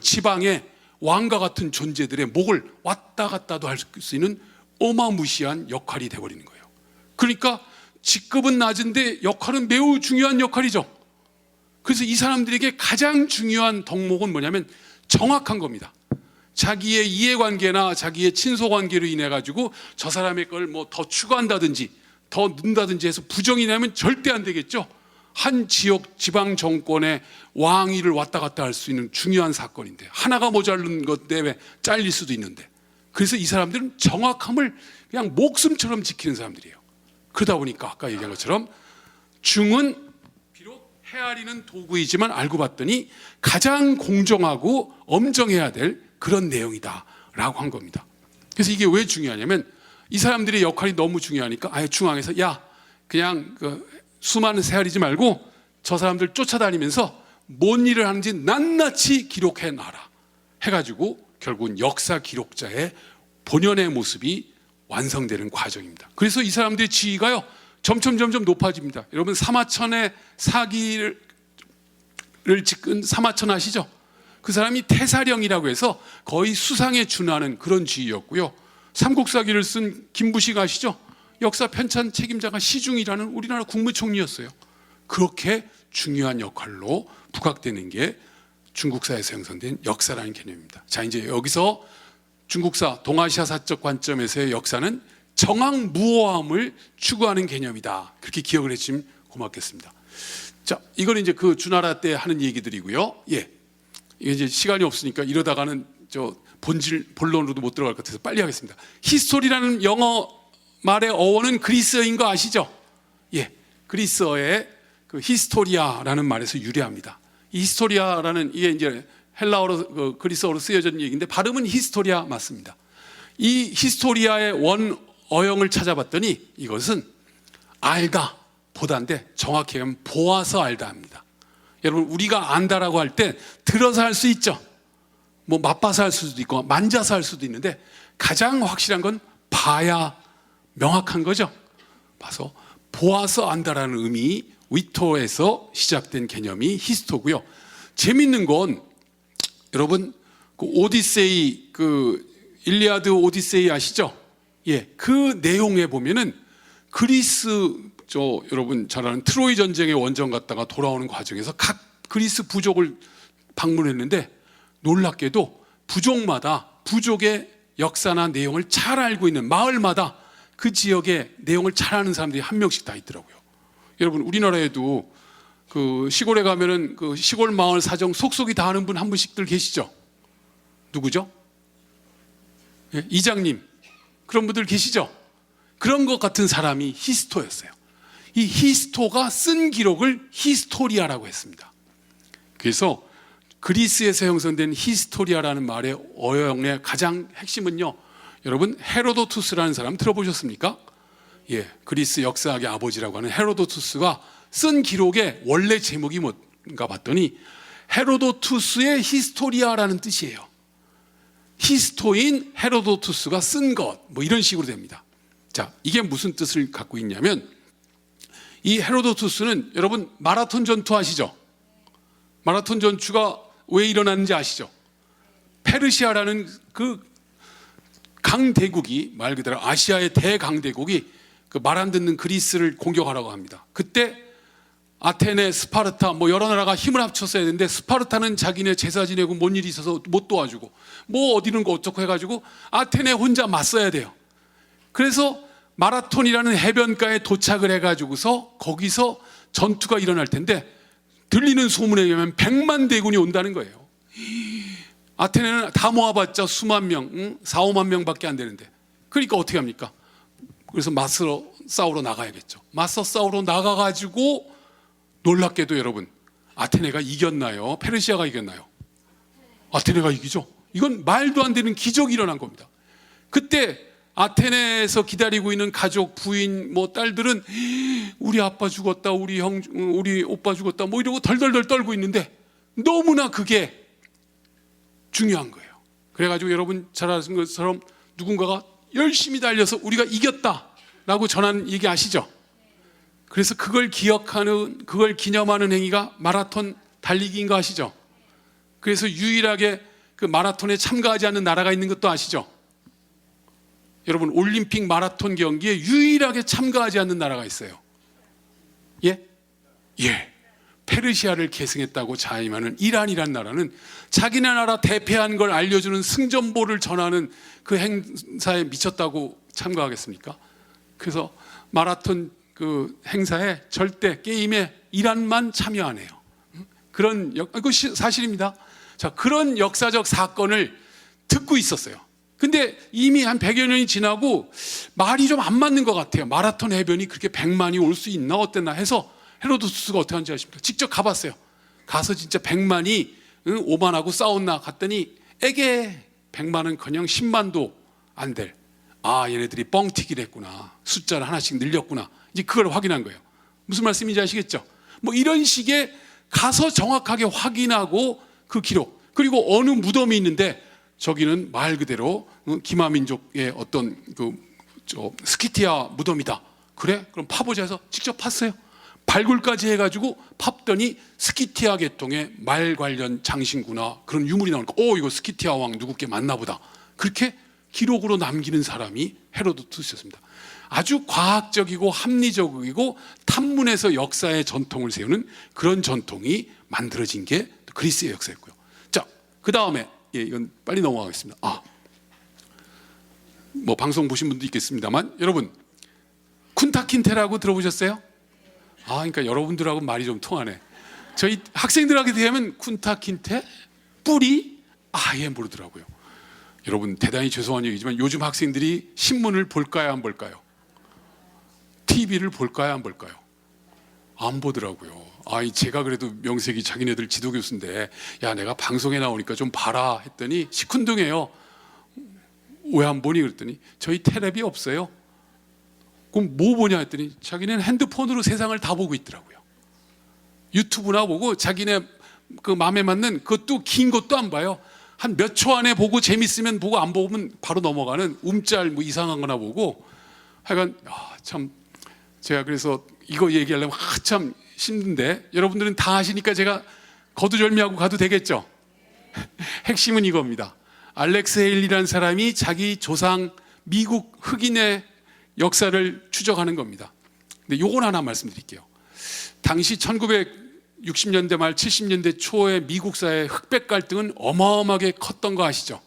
지방의 왕과 같은 존재들의 목을 왔다 갔다도 할 수 있는 어마무시한 역할이 되어버리는 거예요. 그러니까 직급은 낮은데 역할은 매우 중요한 역할이죠. 그래서 이 사람들에게 가장 중요한 덕목은 뭐냐면 정확한 겁니다. 자기의 이해관계나 자기의 친소관계로 인해 가지고 저 사람의 걸 뭐 더 추구한다든지 더 넣는다든지 해서 부정이 나면 절대 안 되겠죠. 한 지역 지방 정권의 왕위를 왔다 갔다 할 수 있는 중요한 사건인데, 하나가 모자른 것 때문에 잘릴 수도 있는데, 그래서 이 사람들은 정확함을 그냥 목숨처럼 지키는 사람들이에요. 그러다 보니까 아까 얘기한 것처럼 중은 비록 헤아리는 도구이지만 알고 봤더니 가장 공정하고 엄정해야 될 그런 내용이다라고 한 겁니다. 그래서 이게 왜 중요하냐면 이 사람들의 역할이 너무 중요하니까 아예 중앙에서 야, 그냥 수많은 세아리지 말고 저 사람들 쫓아다니면서 뭔 일을 하는지 낱낱이 기록해 놔라 해가지고 결국은 역사 기록자의 본연의 모습이 완성되는 과정입니다. 그래서 이 사람들의 지위가요 점점 높아집니다. 여러분 사마천의 사기를 찍은 사마천 아시죠? 그 사람이 태사령이라고 해서 거의 수상에 준하는 그런 지위였고요. 삼국사기를 쓴 김부식 아시죠? 역사 편찬 책임자가 시중이라는 우리나라 국무총리였어요. 그렇게 중요한 역할로 부각되는 게 중국사에서 형성된 역사라는 개념입니다. 자, 이제 여기서 중국사 동아시아 사적 관점에서의 역사는 정확무오함을 추구하는 개념이다. 그렇게 기억을 해주시면 고맙겠습니다. 자, 이거는 이제 그 주나라 때 하는 얘기들이고요. 예, 이게 이제 시간이 없으니까 이러다가는 본론으로도 못 들어갈 것 같아서 빨리 하겠습니다. 히스토리라는 영어 말의 어원은 그리스어인 거 아시죠? 예, 그리스어의 그 히스토리아라는 말에서 유래합니다. 이 히스토리아라는 이게 이제 헬라어로 그리스어로 쓰여진 얘기인데 발음은 히스토리아 맞습니다. 이 히스토리아의 원 어형을 찾아봤더니 이것은 알다 보다인데 정확히 하면 보아서 알다 합니다. 여러분 우리가 안다라고 할 때 들어서 할 수 있죠. 뭐 맛봐서 할 수도 있고 만져서 할 수도 있는데 가장 확실한 건 봐야 명확한 거죠. 봐서 보아서 안다라는 의미, 위토에서 시작된 개념이 히스토고요. 재밌는 건 여러분 그 오디세이, 그 일리아드 오디세이 아시죠? 예, 그 내용에 보면은 그리스 여러분 잘 아는 트로이 전쟁의 원정 갔다가 돌아오는 과정에서 각 그리스 부족을 방문했는데 놀랍게도 부족마다 부족의 역사나 내용을 잘 알고 있는 마을마다 그 지역의 내용을 잘 아는 사람들이 한 명씩 다 있더라고요. 여러분 우리나라에도 그 시골에 가면은 그 시골 마을 사정 속속이 다 아는 분 한 분씩들 계시죠? 누구죠? 예, 이장님 그런 분들 계시죠? 그런 것 같은 사람이 히스토였어요. 이 히스토가 쓴 기록을 히스토리아라고 했습니다. 그래서 그리스에서 형성된 히스토리아라는 말의 어형의 가장 핵심은요, 여러분 헤로도투스라는 사람 들어보셨습니까? 예, 그리스 역사학의 아버지라고 하는 헤로도투스가 쓴 기록의 원래 제목이 뭔가 봤더니 헤로도투스의 히스토리아라는 뜻이에요. 히스토인 헤로도투스가 쓴 것, 뭐 이런 식으로 됩니다. 자, 이게 무슨 뜻을 갖고 있냐면 이 헤로도투스는 여러분 마라톤 전투 아시죠? 마라톤 전투가 왜 일어났는지 아시죠? 페르시아라는 그 강대국이 말 그대로 아시아의 대강대국이 그 말 안 듣는 그리스를 공격하라고 합니다. 그때 아테네, 스파르타 뭐 여러 나라가 힘을 합쳤어야 되는데 스파르타는 자기네 제사 지내고 뭔 일이 있어서 못 도와주고 뭐 어디는 거 어쩌고 해가지고 아테네 혼자 맞서야 돼요. 그래서 마라톤이라는 해변가에 도착을 해가지고서 거기서 전투가 일어날 텐데 들리는 소문에 의하면 100만 대군이 온다는 거예요. 아테네는 다 모아봤자 수만 명, 4, 5만 명밖에 안 되는데 그러니까 어떻게 합니까? 그래서 맞서 싸우러 나가야겠죠. 맞서 싸우러 나가가지고 놀랍게도 여러분 아테네가 이겼나요? 페르시아가 이겼나요? 아테네가 이기죠. 이건 말도 안 되는 기적이 일어난 겁니다. 그때 아테네에서 기다리고 있는 가족, 부인, 뭐 딸들은 우리 아빠 죽었다, 우리 형, 우리 오빠 죽었다, 뭐 이러고 덜덜덜 떨고 있는데 너무나 그게 중요한 거예요. 그래가지고 여러분 잘 아시는 것처럼 누군가가 열심히 달려서 우리가 이겼다라고 전하는 얘기 아시죠? 그래서 그걸 기억하는, 그걸 기념하는 행위가 마라톤 달리기인 거 아시죠? 그래서 유일하게 그 마라톤에 참가하지 않는 나라가 있는 것도 아시죠? 여러분 올림픽 마라톤 경기에 유일하게 참가하지 않는 나라가 있어요. 예? 예. 페르시아를 계승했다고 자임하는 이란이란 나라는 자기네 나라 대패한 걸 알려주는 승전보를 전하는 그 행사에 미쳤다고 참가하겠습니까? 그래서 마라톤 그 행사에 절대 게임에 이란만 참여 안 해요. 그런 그거 사실입니다. 자, 그런 역사적 사건을 듣고 있었어요. 근데 이미 한 100여 년이 지나고 말이 좀 안 맞는 것 같아요. 마라톤 해변이 그렇게 100만이 올 수 있나 어땠나 해서 헤로도투스가 어떻게 하는지 아십니까? 직접 가봤어요. 가서 진짜 100만이 5만하고 싸웠나 갔더니 에게 100만은커녕 10만도 안 될, 아 얘네들이 뻥튀기를 했구나, 숫자를 하나씩 늘렸구나, 이제 그걸 확인한 거예요. 무슨 말씀인지 아시겠죠? 뭐 이런 식의 가서 정확하게 확인하고 그 기록, 그리고 어느 무덤이 있는데 저기는 말 그대로 기마민족의 어떤 스키티아 무덤이다. 그래? 그럼 파보자 해서 직접 팠어요. 발굴까지 해가지고 팠더니 스키티아 계통의 말 관련 장신구나 그런 유물이 나오니까 이거 스키티아 왕 누구께 맞나 보다. 그렇게 기록으로 남기는 사람이 헤로도투스였습니다. 아주 과학적이고 합리적이고 탐문에서 역사의 전통을 세우는 그런 전통이 만들어진 게 그리스의 역사였고요. 자, 그 다음에 이건 빨리 넘어가겠습니다. 뭐 방송 보신 분도 있겠습니다만 여러분 쿤타킨테라고 들어보셨어요? 그러니까 여러분들하고 말이 좀 통하네. 저희 학생들하게 되면 쿤타킨테 뿌리 아예 모르더라고요. 여러분 대단히 죄송한 얘기지만 요즘 학생들이 신문을 볼까요 안 볼까요? TV를 볼까요 안 볼까요? 안 보더라고요. 제가 그래도 명색이 자기네들 지도교수인데 야 내가 방송에 나오니까 좀 봐라 했더니 시큰둥해요. 왜 안 보니 그랬더니 저희 텔레비 없어요. 그럼 뭐 보냐 했더니 자기는 핸드폰으로 세상을 다 보고 있더라고요. 유튜브나 보고 자기네 그 마음에 맞는 그것도 긴 것도 안 봐요. 한 몇 초 안에 보고 재밌으면 보고 안 보면 바로 넘어가는 움짤 뭐 이상한 거나 보고 하여간 참 제가 그래서 이거 얘기하려면 참 힘든데 여러분들은 다 아시니까 제가 거두절미하고 가도 되겠죠? 핵심은 이겁니다. 알렉스 헤일리라는 사람이 자기 조상 미국 흑인의 역사를 추적하는 겁니다. 근데 요건 하나 말씀드릴게요. 당시 1960년대 말 70년대 초에 미국 사회의 흑백 갈등은 어마어마하게 컸던 거 아시죠?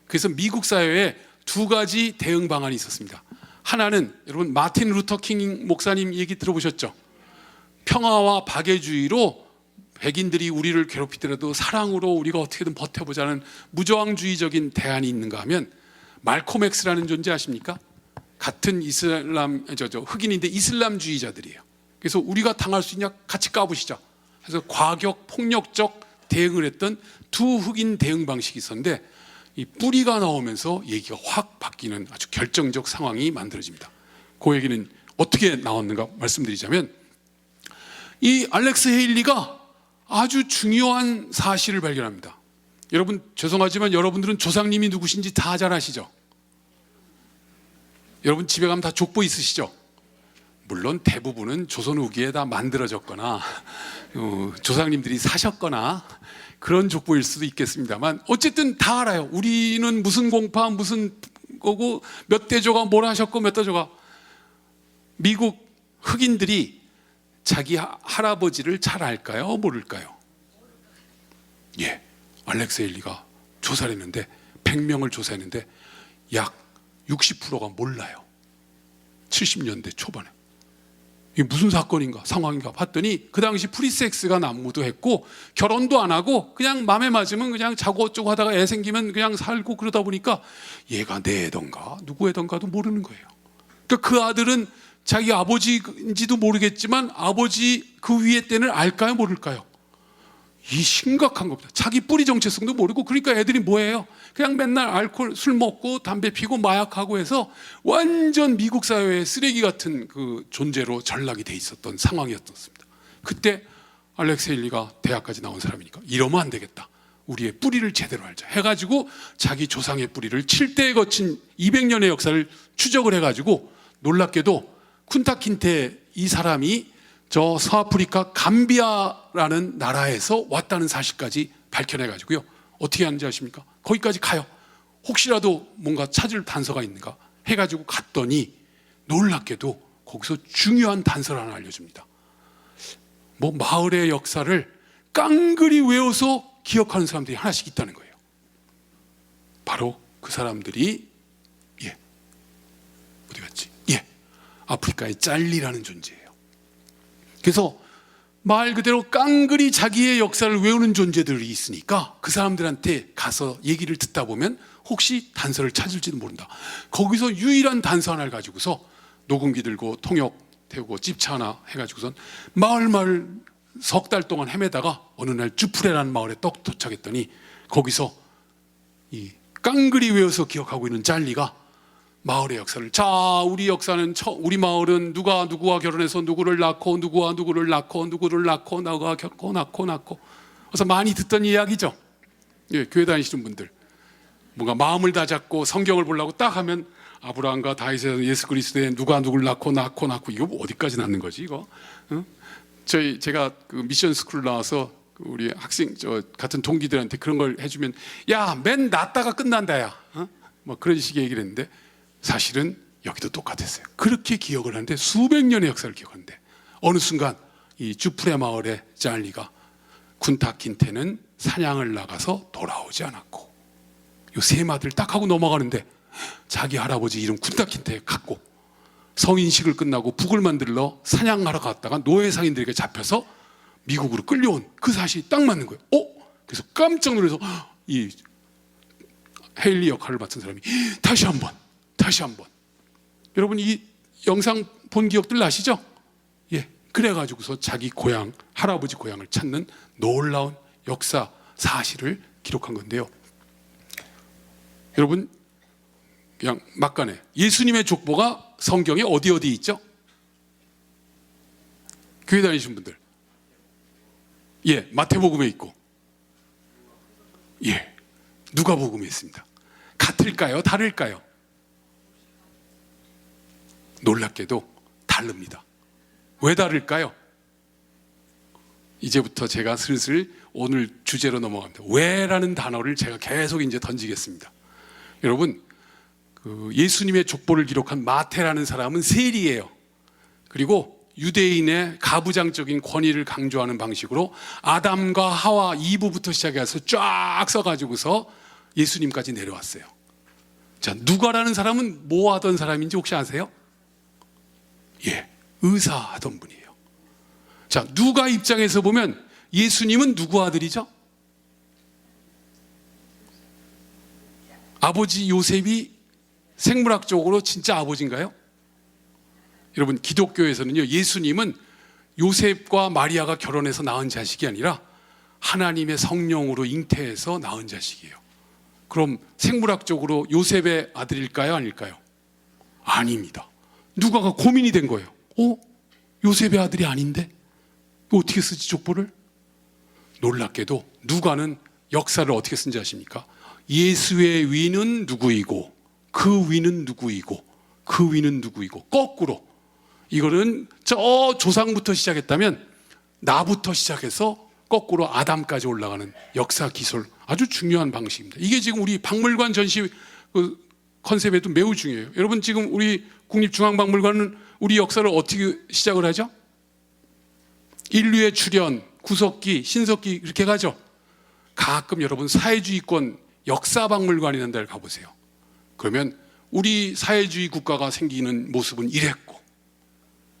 그래서 미국 사회에 두 가지 대응 방안이 있었습니다. 하나는 여러분 마틴 루터 킹 목사님 얘기 들어보셨죠? 평화와 박애주의로 백인들이 우리를 괴롭히더라도 사랑으로 우리가 어떻게든 버텨보자는 무저항주의적인 대안이 있는가 하면 말콤 엑스라는 존재 아십니까? 같은 이슬람 흑인인데 이슬람주의자들이에요. 그래서 우리가 당할 수 있냐 같이 까부시자. 그래서 과격 폭력적 대응을 했던 두 흑인 대응 방식이 있었는데 이 뿌리가 나오면서 얘기가 확 바뀌는 아주 결정적 상황이 만들어집니다. 그 얘기는 어떻게 나왔는가 말씀드리자면 이 알렉스 헤일리가 아주 중요한 사실을 발견합니다. 여러분 죄송하지만 여러분들은 조상님이 누구신지 다 잘 아시죠? 여러분 집에 가면 다 족보 있으시죠? 물론 대부분은 조선 후기에 다 만들어졌거나 조상님들이 사셨거나 그런 족보일 수도 있겠습니다만 어쨌든 다 알아요. 우리는 무슨 공파 무슨 거고 몇 대조가 뭘 하셨고 몇 대조가 미국 흑인들이 자기 할아버지를 잘 알까요? 모를까요? 예, 알렉스 헤일리가 조사를 했는데 100명을 조사했는데 약 60%가 몰라요. 70년대 초반에. 이게 무슨 사건인가 상황인가 봤더니 그 당시 프리섹스가 난무도했고 결혼도 안 하고 그냥 맘에 맞으면 그냥 자고 어쩌고 하다가 애 생기면 그냥 살고 그러다 보니까 얘가 내 애던가 누구 애던가도 모르는 거예요. 그러니까 그 아들은 자기 아버지인지도 모르겠지만 아버지 그 위에 때는 알까요 모를까요? 이 심각한 겁니다. 자기 뿌리 정체성도 모르고 그러니까 애들이 뭐예요? 그냥 맨날 알코올 술 먹고 담배 피고 마약하고 해서 완전 미국 사회의 쓰레기 같은 그 존재로 전락이 돼 있었던 상황이었습니다. 그때 알렉스 헤일리가 대학까지 나온 사람이니까 이러면 안 되겠다. 우리의 뿌리를 제대로 알자 해가지고 자기 조상의 뿌리를 7대에 거친 200년의 역사를 추적을 해가지고 놀랍게도 쿤타킨테 이 사람이 저 서아프리카 감비아라는 나라에서 왔다는 사실까지 밝혀내가지고요. 어떻게 하는지 아십니까? 거기까지 가요. 혹시라도 뭔가 찾을 단서가 있는가 해가지고 갔더니 놀랍게도 거기서 중요한 단서를 하나 알려줍니다. 뭐 마을의 역사를 깡그리 외워서 기억하는 사람들이 하나씩 있다는 거예요. 바로 그 사람들이 어디 갔지? 아프리카의 짤리라는 존재예요. 그래서 말 그대로 깡그리 자기의 역사를 외우는 존재들이 있으니까 그 사람들한테 가서 얘기를 듣다 보면 혹시 단서를 찾을지도 모른다. 거기서 유일한 단서 하나를 가지고서 녹음기 들고 통역 태우고 찝차 하나 해가지고선 마을 석 달 동안 헤매다가 어느 날 주프레라는 마을에 떡 도착했더니 거기서 이 깡그리 외워서 기억하고 있는 짤리가 마을의 역사를 우리 역사는 우리 마을은 누가 누구와 결혼해서 누구를 낳고 누구와 누구를 낳고 누구를 낳고 나가 겪고 낳고 그래서 많이 듣던 이야기죠. 교회 다니시는 분들 뭔가 마음을 다잡고 성경을 보려고 딱 하면 아브라함과 다윗에서 예수 그리스도에 누가 누구를 낳고 이거 뭐 어디까지 낳는 거지 이거? 제가 그 미션 스쿨 나와서 우리 학생 같은 동기들한테 그런 걸 해주면 맨 낳다가 끝난다 뭐 그런 식의 얘기를 했는데 사실은 여기도 똑같았어요. 그렇게 기억을 하는데 수백 년의 역사를 기억하는데 어느 순간 이 주프레 마을의 짤리가 쿤타킨테는 사냥을 나가서 돌아오지 않았고 요 세 마디를 딱 하고 넘어가는데 자기 할아버지 이름 쿤타킨테 갖고 성인식을 끝나고 북을 만들러 사냥하러 갔다가 노예 상인들에게 잡혀서 미국으로 끌려온 그 사실이 딱 맞는 거예요. 그래서 깜짝 놀라서 이 헤일리 역할을 맡은 사람이 다시 한번 여러분 이 영상 본 기억들 나시죠? 그래가지고서 자기 고향 할아버지 고향을 찾는 놀라운 역사 사실을 기록한 건데요. 여러분 그냥 막간에 예수님의 족보가 성경에 어디 있죠? 교회 다니시는 분들 마태복음에 있고 누가복음에 있습니다. 같을까요? 다를까요? 놀랍게도 다릅니다. 왜 다를까요? 이제부터 제가 슬슬 오늘 주제로 넘어갑니다. 왜라는 단어를 제가 계속 이제 던지겠습니다. 여러분 그 예수님의 족보를 기록한 마태라는 사람은 세리예요. 그리고 유대인의 가부장적인 권위를 강조하는 방식으로 아담과 하와 이브부터 시작해서 쫙 써가지고서 예수님까지 내려왔어요. 자, 누가라는 사람은 뭐 하던 사람인지 혹시 아세요? 의사하던 분이에요. 자, 누가 입장에서 보면 예수님은 누구 아들이죠? 아버지 요셉이 생물학적으로 진짜 아버지인가요? 여러분 기독교에서는요 예수님은 요셉과 마리아가 결혼해서 낳은 자식이 아니라 하나님의 성령으로 잉태해서 낳은 자식이에요. 그럼 생물학적으로 요셉의 아들일까요? 아닐까요? 아닙니다. 누가가 고민이 된 거예요. 요셉의 아들이 아닌데 어떻게 쓰지 족보를? 놀랍게도 누가는 역사를 어떻게 쓴지 아십니까? 예수의 위는 누구이고 그 위는 누구이고 그 위는 누구이고 거꾸로 이거는 저 조상부터 시작했다면 나부터 시작해서 거꾸로 아담까지 올라가는 역사 기술 아주 중요한 방식입니다. 이게 지금 우리 박물관 전시 그 컨셉에도 매우 중요해요. 여러분 지금 우리 국립중앙박물관은 우리 역사를 어떻게 시작을 하죠? 인류의 출현, 구석기, 신석기 이렇게 가죠. 가끔 여러분 사회주의권 역사박물관이라는 데를 가보세요. 그러면 우리 사회주의 국가가 생기는 모습은 이랬고,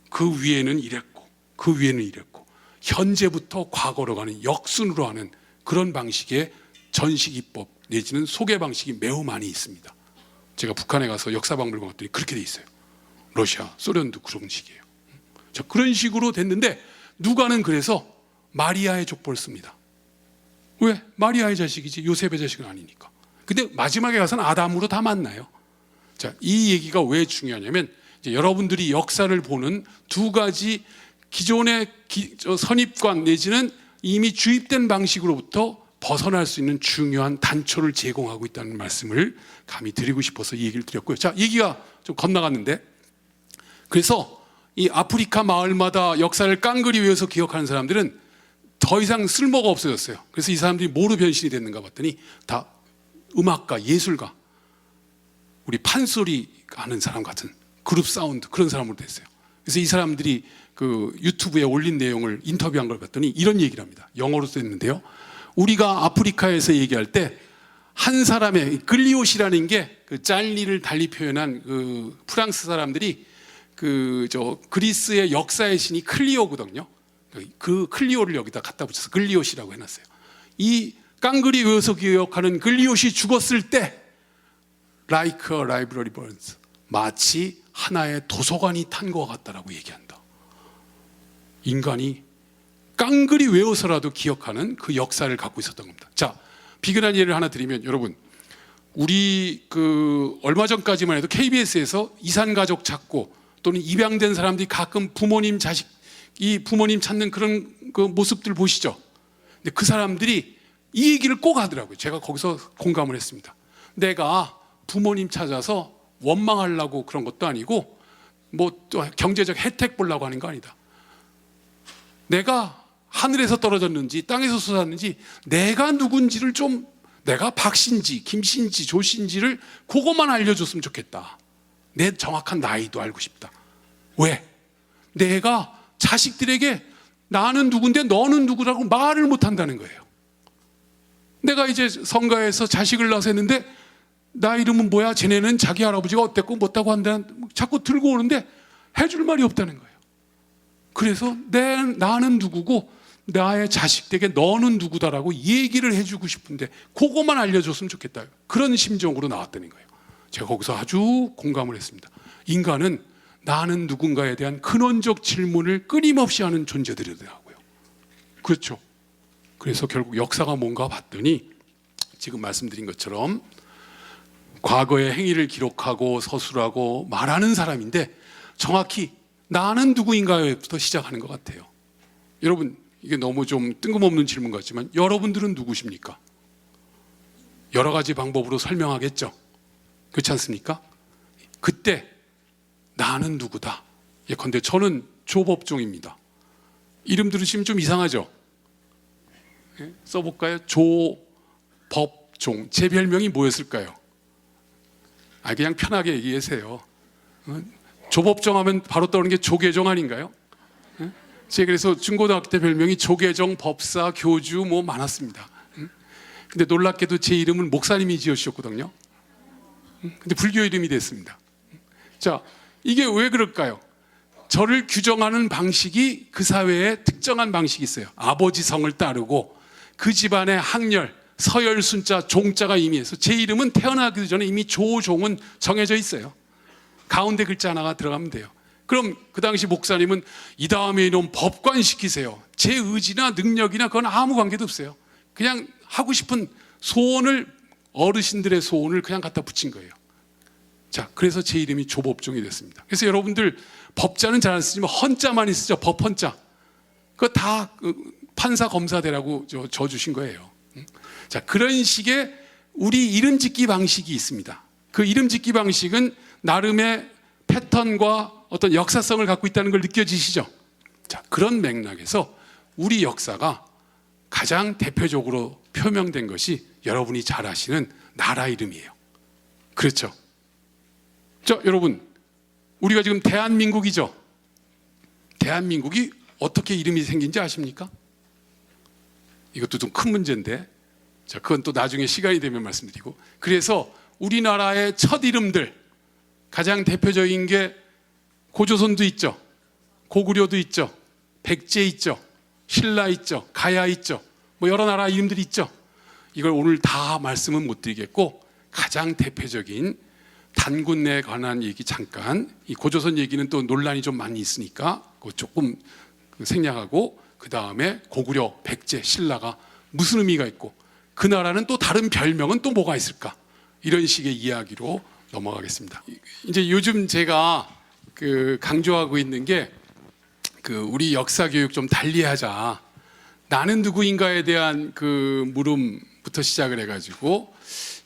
그 위에는 이랬고, 그 위에는 이랬고, 현재부터 과거로 가는 역순으로 하는 그런 방식의 전시기법 내지는 소개 방식이 매우 많이 있습니다. 제가 북한에 가서 역사박물관 갔더니 그렇게 돼 있어요. 러시아, 소련도 그런 식이에요. 자, 그런 식으로 됐는데 누가는 그래서 마리아의 족보를 씁니다. 왜? 마리아의 자식이지 요셉의 자식은 아니니까. 근데 마지막에 가서는 아담으로 다 만나요. 자, 이 얘기가 왜 중요하냐면 이제 여러분들이 역사를 보는 두 가지 기존의 선입관 내지는 이미 주입된 방식으로부터 벗어날 수 있는 중요한 단초를 제공하고 있다는 말씀을 감히 드리고 싶어서 이 얘기를 드렸고요. 자, 얘기가 좀 건너갔는데, 그래서 이 아프리카 마을마다 역사를 깡그리 외워서 기억하는 사람들은 더 이상 쓸모가 없어졌어요. 그래서 이 사람들이 뭐로 변신이 됐는가 봤더니 다 음악가, 예술가, 우리 판소리 하는 사람 같은 그룹 사운드 그런 사람으로 됐어요. 그래서 이 사람들이 그 유튜브에 올린 내용을 인터뷰한 걸 봤더니 이런 얘기를 합니다. 영어로 썼는데요. 우리가 아프리카에서 얘기할 때 한 사람의 글리옷이라는 게 그 짤리를 달리 표현한 그 프랑스 사람들이 그리스의 역사의 신이 클리오거든요. 그 클리오를 여기다 갖다 붙여서 글리옷이라고 해놨어요. 이 깡그리 외워서 기억하는 글리옷이 죽었을 때 like a library burns, 마치 하나의 도서관이 탄 것 같다라고 얘기한다. 인간이 깡그리 외워서라도 기억하는 그 역사를 갖고 있었던 겁니다. 자, 비근한 예를 하나 드리면, 여러분, 우리 얼마 전까지만 해도 KBS에서 이산가족 찾고 또는 입양된 사람들이 가끔 부모님 찾는 그런 그 모습들 보시죠. 근데 그 사람들이 이 얘기를 꼭 하더라고요. 제가 거기서 공감을 했습니다. 내가 부모님 찾아서 원망하려고 그런 것도 아니고 뭐 또 경제적 혜택 보려고 하는 거 아니다. 내가 하늘에서 떨어졌는지 땅에서 솟았는지 내가 누군지를 좀, 내가 박씨인지 김씨인지 조씨인지를 그것만 알려줬으면 좋겠다. 내 정확한 나이도 알고 싶다. 왜? 내가 자식들에게 나는 누군데 너는 누구라고 말을 못한다는 거예요. 내가 이제 성가에서 자식을 낳아서 했는데 나 이름은 뭐야? 쟤네는 자기 할아버지가 어땠고 못하고 한다 자꾸 들고 오는데 해줄 말이 없다는 거예요. 그래서 나는 누구고 나의 자식에게 너는 누구다라고 얘기를 해주고 싶은데 그것만 알려줬으면 좋겠다. 그런 심정으로 나왔다는 거예요. 제가 거기서 아주 공감을 했습니다. 인간은 나는 누군가에 대한 근원적 질문을 끊임없이 하는 존재들이더라고요. 그렇죠. 그래서 결국 역사가 뭔가 봤더니 지금 말씀드린 것처럼 과거의 행위를 기록하고 서술하고 말하는 사람인데 정확히 나는 누구인가부터 시작하는 것 같아요. 여러분, 이게 너무 좀 뜬금없는 질문 같지만 여러분들은 누구십니까? 여러 가지 방법으로 설명하겠죠. 그렇지 않습니까? 그때 나는 누구다. 예컨대 저는 조법종입니다. 이름 들으시면 좀 이상하죠? 써볼까요? 조법종. 제 별명이 뭐였을까요? 그냥 편하게 얘기하세요. 조법종 하면 바로 떠오르는 게 조계종 아닌가요? 제가 그래서 중고등학교 때 별명이 조계종, 법사, 교주 뭐 많았습니다. 근데 놀랍게도 제 이름은 목사님이 지어주셨거든요. 근데 불교 이름이 됐습니다. 자, 이게 왜 그럴까요? 저를 규정하는 방식이 그 사회에 특정한 방식이 있어요. 아버지 성을 따르고 그 집안의 학렬, 서열 순자, 종자가 이미 해서 제 이름은 태어나기 전에 이미 조종은 정해져 있어요. 가운데 글자 하나가 들어가면 돼요. 그럼 그 당시 목사님은 이 다음에 이놈 법관 시키세요. 제 의지나 능력이나 그건 아무 관계도 없어요. 그냥 하고 싶은 소원을, 어르신들의 소원을 그냥 갖다 붙인 거예요. 자, 그래서 제 이름이 조법종이 됐습니다. 그래서 여러분들 법자는 잘 안 쓰지만 헌자만 쓰죠. 법헌자. 그거 다 판사 검사대라고 저 주신 거예요. 자, 그런 식의 우리 이름 짓기 방식이 있습니다. 그 이름 짓기 방식은 나름의 패턴과 어떤 역사성을 갖고 있다는 걸 느껴지시죠? 자, 그런 맥락에서 우리 역사가 가장 대표적으로 표명된 것이 여러분이 잘 아시는 나라 이름이에요. 그렇죠? 자, 여러분, 우리가 지금 대한민국이죠? 대한민국이 어떻게 이름이 생긴지 아십니까? 이것도 좀 큰 문제인데, 자, 그건 또 나중에 시간이 되면 말씀드리고. 그래서 우리나라의 첫 이름들, 가장 대표적인 게 고조선도 있죠, 고구려도 있죠, 백제 있죠, 신라 있죠, 가야 있죠, 뭐 여러 나라 이름들이 있죠. 이걸 오늘 다 말씀은 못 드리겠고, 가장 대표적인 단군에 관한 얘기 잠깐, 이 고조선 얘기는 또 논란이 좀 많이 있으니까 그거 조금 생략하고, 그 다음에 고구려, 백제, 신라가 무슨 의미가 있고, 그 나라는 또 다른 별명은 또 뭐가 있을까, 이런 식의 이야기로 넘어가겠습니다. 이제 요즘 제가 강조하고 있는 게 우리 역사 교육 좀 달리하자, 나는 누구인가에 대한 물음부터 시작을 해가지고,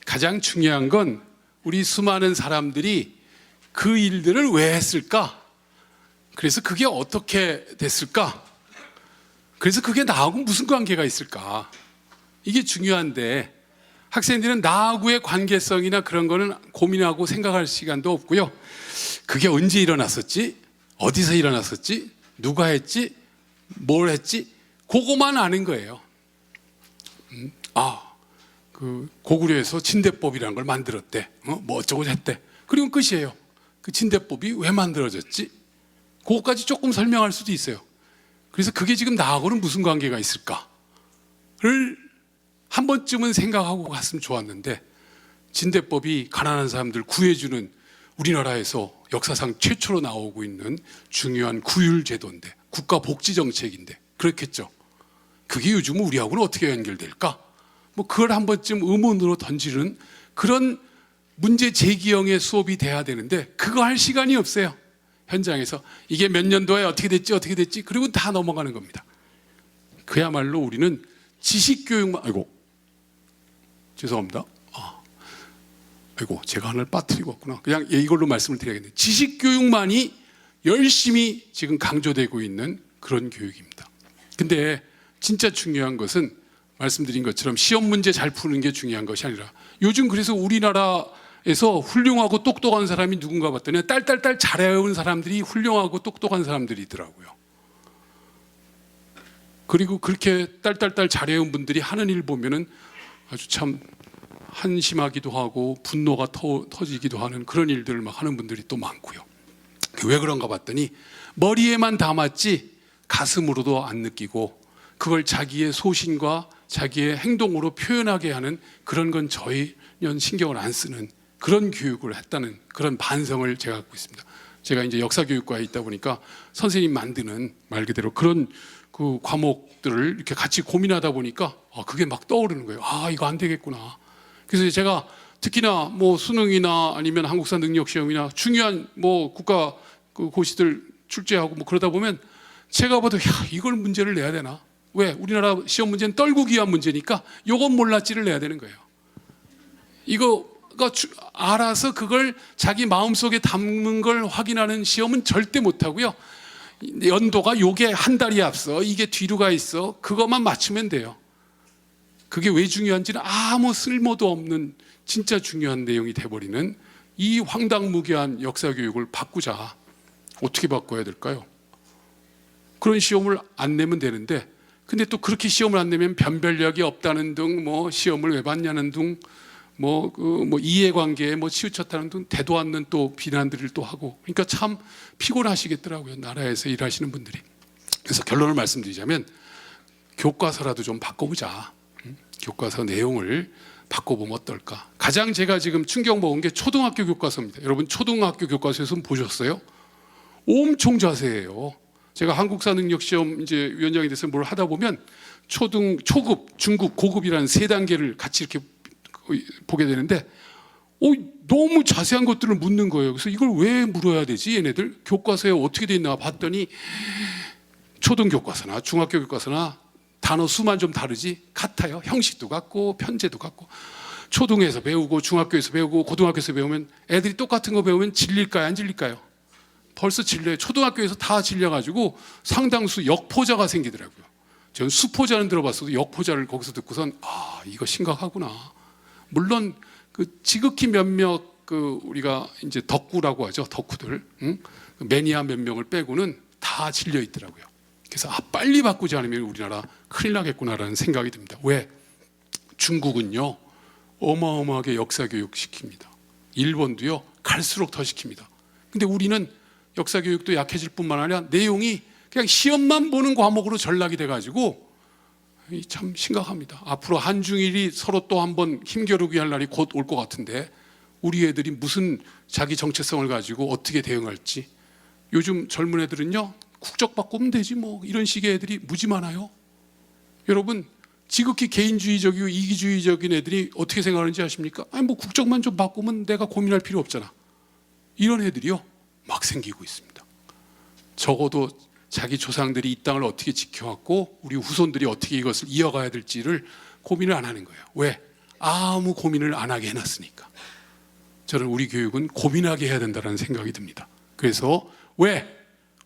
가장 중요한 건 우리 수많은 사람들이 그 일들을 왜 했을까? 그래서 그게 어떻게 됐을까? 그래서 그게 나하고 무슨 관계가 있을까? 이게 중요한데, 학생들은 나하고의 관계성이나 그런 거는 고민하고 생각할 시간도 없고요. 그게 언제 일어났었지? 어디서 일어났었지? 누가 했지? 뭘 했지? 그거만 아는 거예요. 고구려에서 진대법이라는 걸 만들었대. 뭐 어쩌고 했대. 그리고 끝이에요. 그 진대법이 왜 만들어졌지? 그거까지 조금 설명할 수도 있어요. 그래서 그게 지금 나하고는 무슨 관계가 있을까를 한 번쯤은 생각하고 갔으면 좋았는데, 진대법이 가난한 사람들 구해주는 우리나라에서 역사상 최초로 나오고 있는 중요한 구휼제도인데, 국가복지정책인데, 그렇겠죠. 그게 요즘 우리하고는 어떻게 연결될까? 뭐 그걸 한 번쯤 의문으로 던지는 그런 문제 제기형의 수업이 돼야 되는데, 그거 할 시간이 없어요. 현장에서 이게 몇 년도에 어떻게 됐지 그리고 다 넘어가는 겁니다. 그야말로 우리는 지식교육만, 죄송합니다. 제가 하나를 빠뜨리고 왔구나. 그냥 이걸로 말씀을 드려야겠네요. 지식교육만이 열심히 지금 강조되고 있는 그런 교육입니다. 근데 진짜 중요한 것은 말씀드린 것처럼 시험 문제 잘 푸는 게 중요한 것이 아니라, 요즘 그래서 우리나라에서 훌륭하고 똑똑한 사람이 누군가 봤더니 딸딸딸 잘해온 사람들이 훌륭하고 똑똑한 사람들이더라고요. 그리고 그렇게 딸딸딸 잘해온 분들이 하는 일 보면은 아주 참 한심하기도 하고 분노가 터지기도 하는 그런 일들을 막 하는 분들이 또 많고요. 왜 그런가 봤더니 머리에만 담았지 가슴으로도 안 느끼고, 그걸 자기의 소신과 자기의 행동으로 표현하게 하는 그런 건 전혀 신경을 안 쓰는 그런 교육을 했다는 그런 반성을 제가 갖고 있습니다. 제가 이제 역사교육과에 있다 보니까 선생님 만드는 말 그대로 그런 과목들을 이렇게 같이 고민하다 보니까 그게 막 떠오르는 거예요. 이거 안 되겠구나. 그래서 제가 특히나 뭐 수능이나 아니면 한국사 능력시험이나 중요한 뭐 국가 고시들 출제하고 뭐 그러다 보면 제가 봐도 이걸 문제를 내야 되나? 왜? 우리나라 시험 문제는 떨구기 위한 문제니까 요건 몰랐지를 내야 되는 거예요. 이거가 알아서 그걸 자기 마음속에 담는 걸 확인하는 시험은 절대 못하고요. 연도가 요게 한 달이 앞서, 이게 뒤로 가 있어, 그것만 맞추면 돼요. 그게 왜 중요한지는 아무 쓸모도 없는 진짜 중요한 내용이 돼버리는 이 황당무계한 역사교육을 바꾸자. 어떻게 바꿔야 될까요? 그런 시험을 안 내면 되는데, 근데 또 그렇게 시험을 안 내면 변별력이 없다는 등, 뭐 시험을 왜 봤냐는 등, 뭐 이해관계에 뭐 치우쳤다는 등 대도 않는 또 비난들을 또 하고, 그러니까 참 피곤하시겠더라고요, 나라에서 일하시는 분들이. 그래서 결론을 말씀드리자면 교과서라도 좀 바꿔보자. 교과서 내용을 바꿔보면 어떨까? 가장 제가 지금 충격 먹은 게 초등학교 교과서입니다. 여러분 초등학교 교과서에서 보셨어요? 엄청 자세해요. 제가 한국사 능력시험 이제 위원장이 돼서 뭘 하다 보면 초급, 중급, 고급이라는 세 단계를 같이 이렇게 보게 되는데 너무 자세한 것들을 묻는 거예요. 그래서 이걸 왜 물어야 되지? 얘네들 교과서에 어떻게 돼 있나 봤더니 초등교과서나 중학교 교과서나 단어 수만 좀 다르지 같아요. 형식도 같고 편제도 같고. 초등에서 배우고 중학교에서 배우고 고등학교에서 배우면 애들이 똑같은 거 배우면 질릴까요? 안 질릴까요? 벌써 질려요. 초등학교에서 다 질려가지고 상당수 역포자가 생기더라고요. 저는 수포자는 들어봤어도 역포자를 거기서 듣고선 이거 심각하구나. 물론 지극히 몇몇 우리가 이제 덕후라고 하죠. 덕후들 매니아 몇 명을 빼고는 다 질려 있더라고요. 그래서 빨리 바꾸지 않으면 우리나라 큰일 나겠구나라는 생각이 듭니다. 왜? 중국은요 어마어마하게 역사교육 시킵니다. 일본도요 갈수록 더 시킵니다. 근데 우리는 역사교육도 약해질 뿐만 아니라 내용이 그냥 시험만 보는 과목으로 전락이 돼가지고 참 심각합니다. 앞으로 한중일이 서로 또 한번 힘겨루기 할 날이 곧 올 것 같은데 우리 애들이 무슨 자기 정체성을 가지고 어떻게 대응할지. 요즘 젊은 애들은요 국적 바꾸면 되지 뭐 이런 식의 애들이 무지 많아요. 여러분 지극히 개인주의적이고 이기주의적인 애들이 어떻게 생각하는지 아십니까? 아니 뭐 국적만 좀 바꾸면 내가 고민할 필요 없잖아. 이런 애들이요 막 생기고 있습니다. 적어도 자기 조상들이 이 땅을 어떻게 지켜왔고 우리 후손들이 어떻게 이것을 이어가야 될지를 고민을 안 하는 거예요. 왜? 아무 고민을 안 하게 해놨으니까. 저는 우리 교육은 고민하게 해야 된다는 생각이 듭니다. 그래서 왜?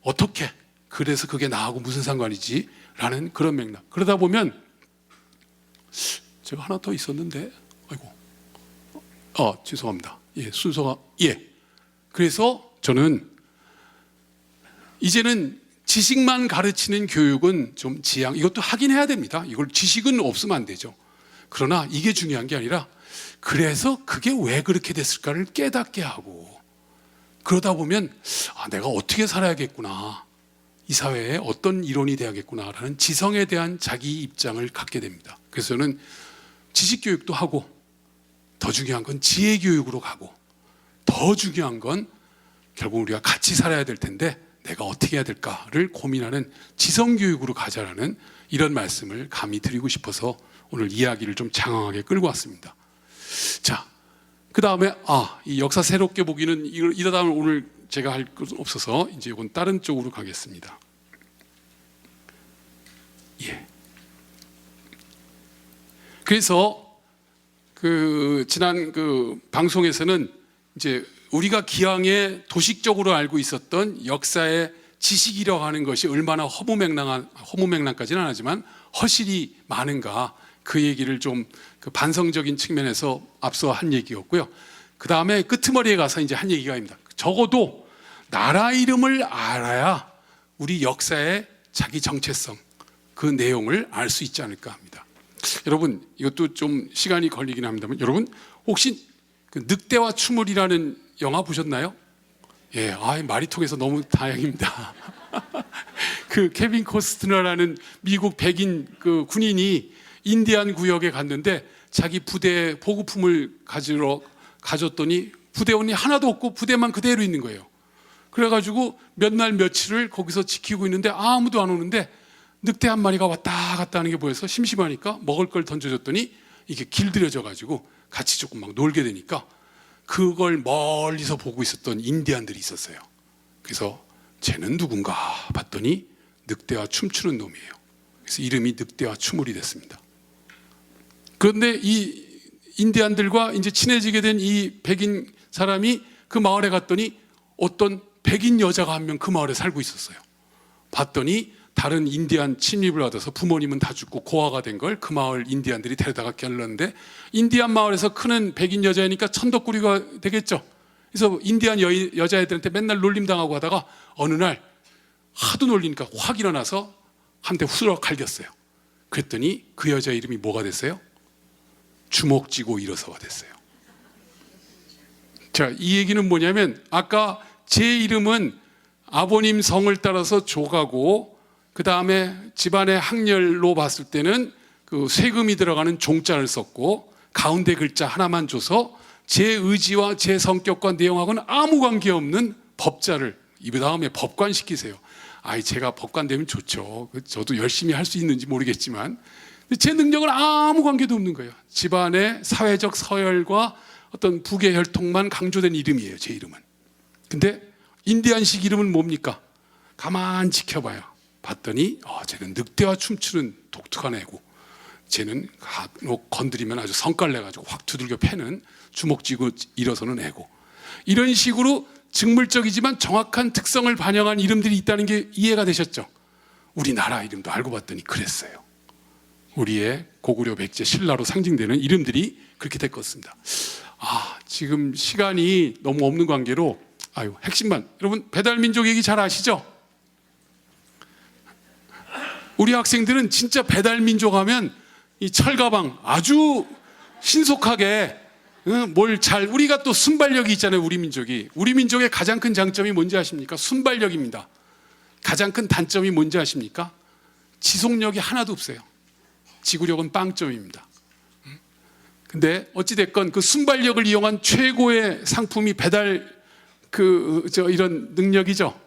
어떻게? 그래서 그게 나하고 무슨 상관이지? 라는 그런 맥락. 그러다 보면 제가 하나 더 있었는데 아이고 죄송합니다. 예, 순서가 그래서 저는 이제는 지식만 가르치는 교육은 좀 이것도 하긴 해야 됩니다. 이걸 지식은 없으면 안 되죠. 그러나 이게 중요한 게 아니라 그래서 그게 왜 그렇게 됐을까를 깨닫게 하고 그러다 보면 내가 어떻게 살아야겠구나, 이 사회에 어떤 이론이 돼야겠구나라는 지성에 대한 자기 입장을 갖게 됩니다. 그래서 저는 지식교육도 하고 더 중요한 건 지혜교육으로 가고 더 중요한 건 결국 우리가 같이 살아야 될 텐데 내가 어떻게 해야 될까를 고민하는 지성교육으로 가자라는 이런 말씀을 감히 드리고 싶어서 오늘 이야기를 좀 장황하게 끌고 왔습니다. 자, 그 다음에 이 역사 새롭게 보기는 이러다 보면 오늘 제가 할 것 없어서 이제 이건 다른 쪽으로 가겠습니다. 그래서 지난 방송에서는 이제 우리가 기왕에 도식적으로 알고 있었던 역사의 지식이라고 하는 것이 얼마나 허무맹랑까지는 안 하지만 허실이 많은가 그 얘기를 좀 반성적인 측면에서 앞서 한 얘기였고요. 그 다음에 끄트머리에 가서 이제 한 얘기가 아닙니다. 적어도 나라 이름을 알아야 우리 역사의 자기 정체성 그 내용을 알 수 있지 않을까 합니다. 여러분 이것도 좀 시간이 걸리긴 합니다만 여러분 혹시 늑대와 추물이라는 영화 보셨나요? 예, 말이 통해서 너무 다행입니다. 케빈 코스트너라는 미국 백인 군인이 인디안 구역에 갔는데 자기 부대에 보급품을 가졌더니 부대원이 하나도 없고 부대만 그대로 있는 거예요. 그래가지고 몇 날 며칠을 거기서 지키고 있는데 아무도 안 오는데 늑대 한 마리가 왔다 갔다 하는 게 보여서 심심하니까 먹을 걸 던져줬더니 이게 길들여져가지고 같이 조금 막 놀게 되니까 그걸 멀리서 보고 있었던 인디안들이 있었어요. 그래서 쟤는 누군가 봤더니 늑대와 춤추는 놈이에요. 그래서 이름이 늑대와 추물이 됐습니다. 그런데 이 인디안들과 이제 친해지게 된 이 백인 사람이 그 마을에 갔더니 어떤 백인 여자가 한 명 그 마을에 살고 있었어요. 봤더니 다른 인디안 침입을 받아서 부모님은 다 죽고 고아가 된 걸 그 마을 인디안들이 데려다가 길렀는데 인디안 마을에서 크는 백인 여자이니까 천덕꾸리가 되겠죠. 그래서 인디안 여자애들한테 맨날 놀림당하고 하다가 어느 날 하도 놀리니까 확 일어나서 한 대 후드럭 갈겼어요. 그랬더니 그 여자 이름이 뭐가 됐어요? 주먹쥐고 일어서가 됐어요. 자, 이 얘기는 뭐냐면 아까 제 이름은 아버님 성을 따라서 조가고 그 다음에 집안의 학렬로 봤을 때는 세금이 들어가는 종자를 썼고 가운데 글자 하나만 줘서 제 의지와 제 성격과 내용하고는 아무 관계없는 법자를 이 다음에 법관 시키세요. 제가 법관 되면 좋죠. 저도 열심히 할 수 있는지 모르겠지만 제 능력은 아무 관계도 없는 거예요. 집안의 사회적 서열과 어떤 부계 혈통만 강조된 이름이에요. 제 이름은. 근데 인디안식 이름은 뭡니까? 가만 지켜봐요. 봤더니 쟤는 늑대와 춤추는 독특한 애고 쟤는 건드리면 아주 성깔 내가지고 확 두들겨 패는 주먹 쥐고 일어서는 애고 이런 식으로 직물적이지만 정확한 특성을 반영한 이름들이 있다는 게 이해가 되셨죠? 우리나라 이름도 알고 봤더니 그랬어요. 우리의 고구려 백제 신라로 상징되는 이름들이 그렇게 됐었습니다. 지금 시간이 너무 없는 관계로 핵심만 여러분 배달민족 얘기 잘 아시죠? 우리 학생들은 진짜 배달 민족 하면 이 철가방 아주 신속하게 우리가 또 순발력이 있잖아요. 우리 민족의 가장 큰 장점이 뭔지 아십니까? 순발력입니다. 가장 큰 단점이 뭔지 아십니까? 지속력이 하나도 없어요. 지구력은 빵점입니다. 근데 어찌됐건 그 순발력을 이용한 최고의 상품이 배달 이런 능력이죠.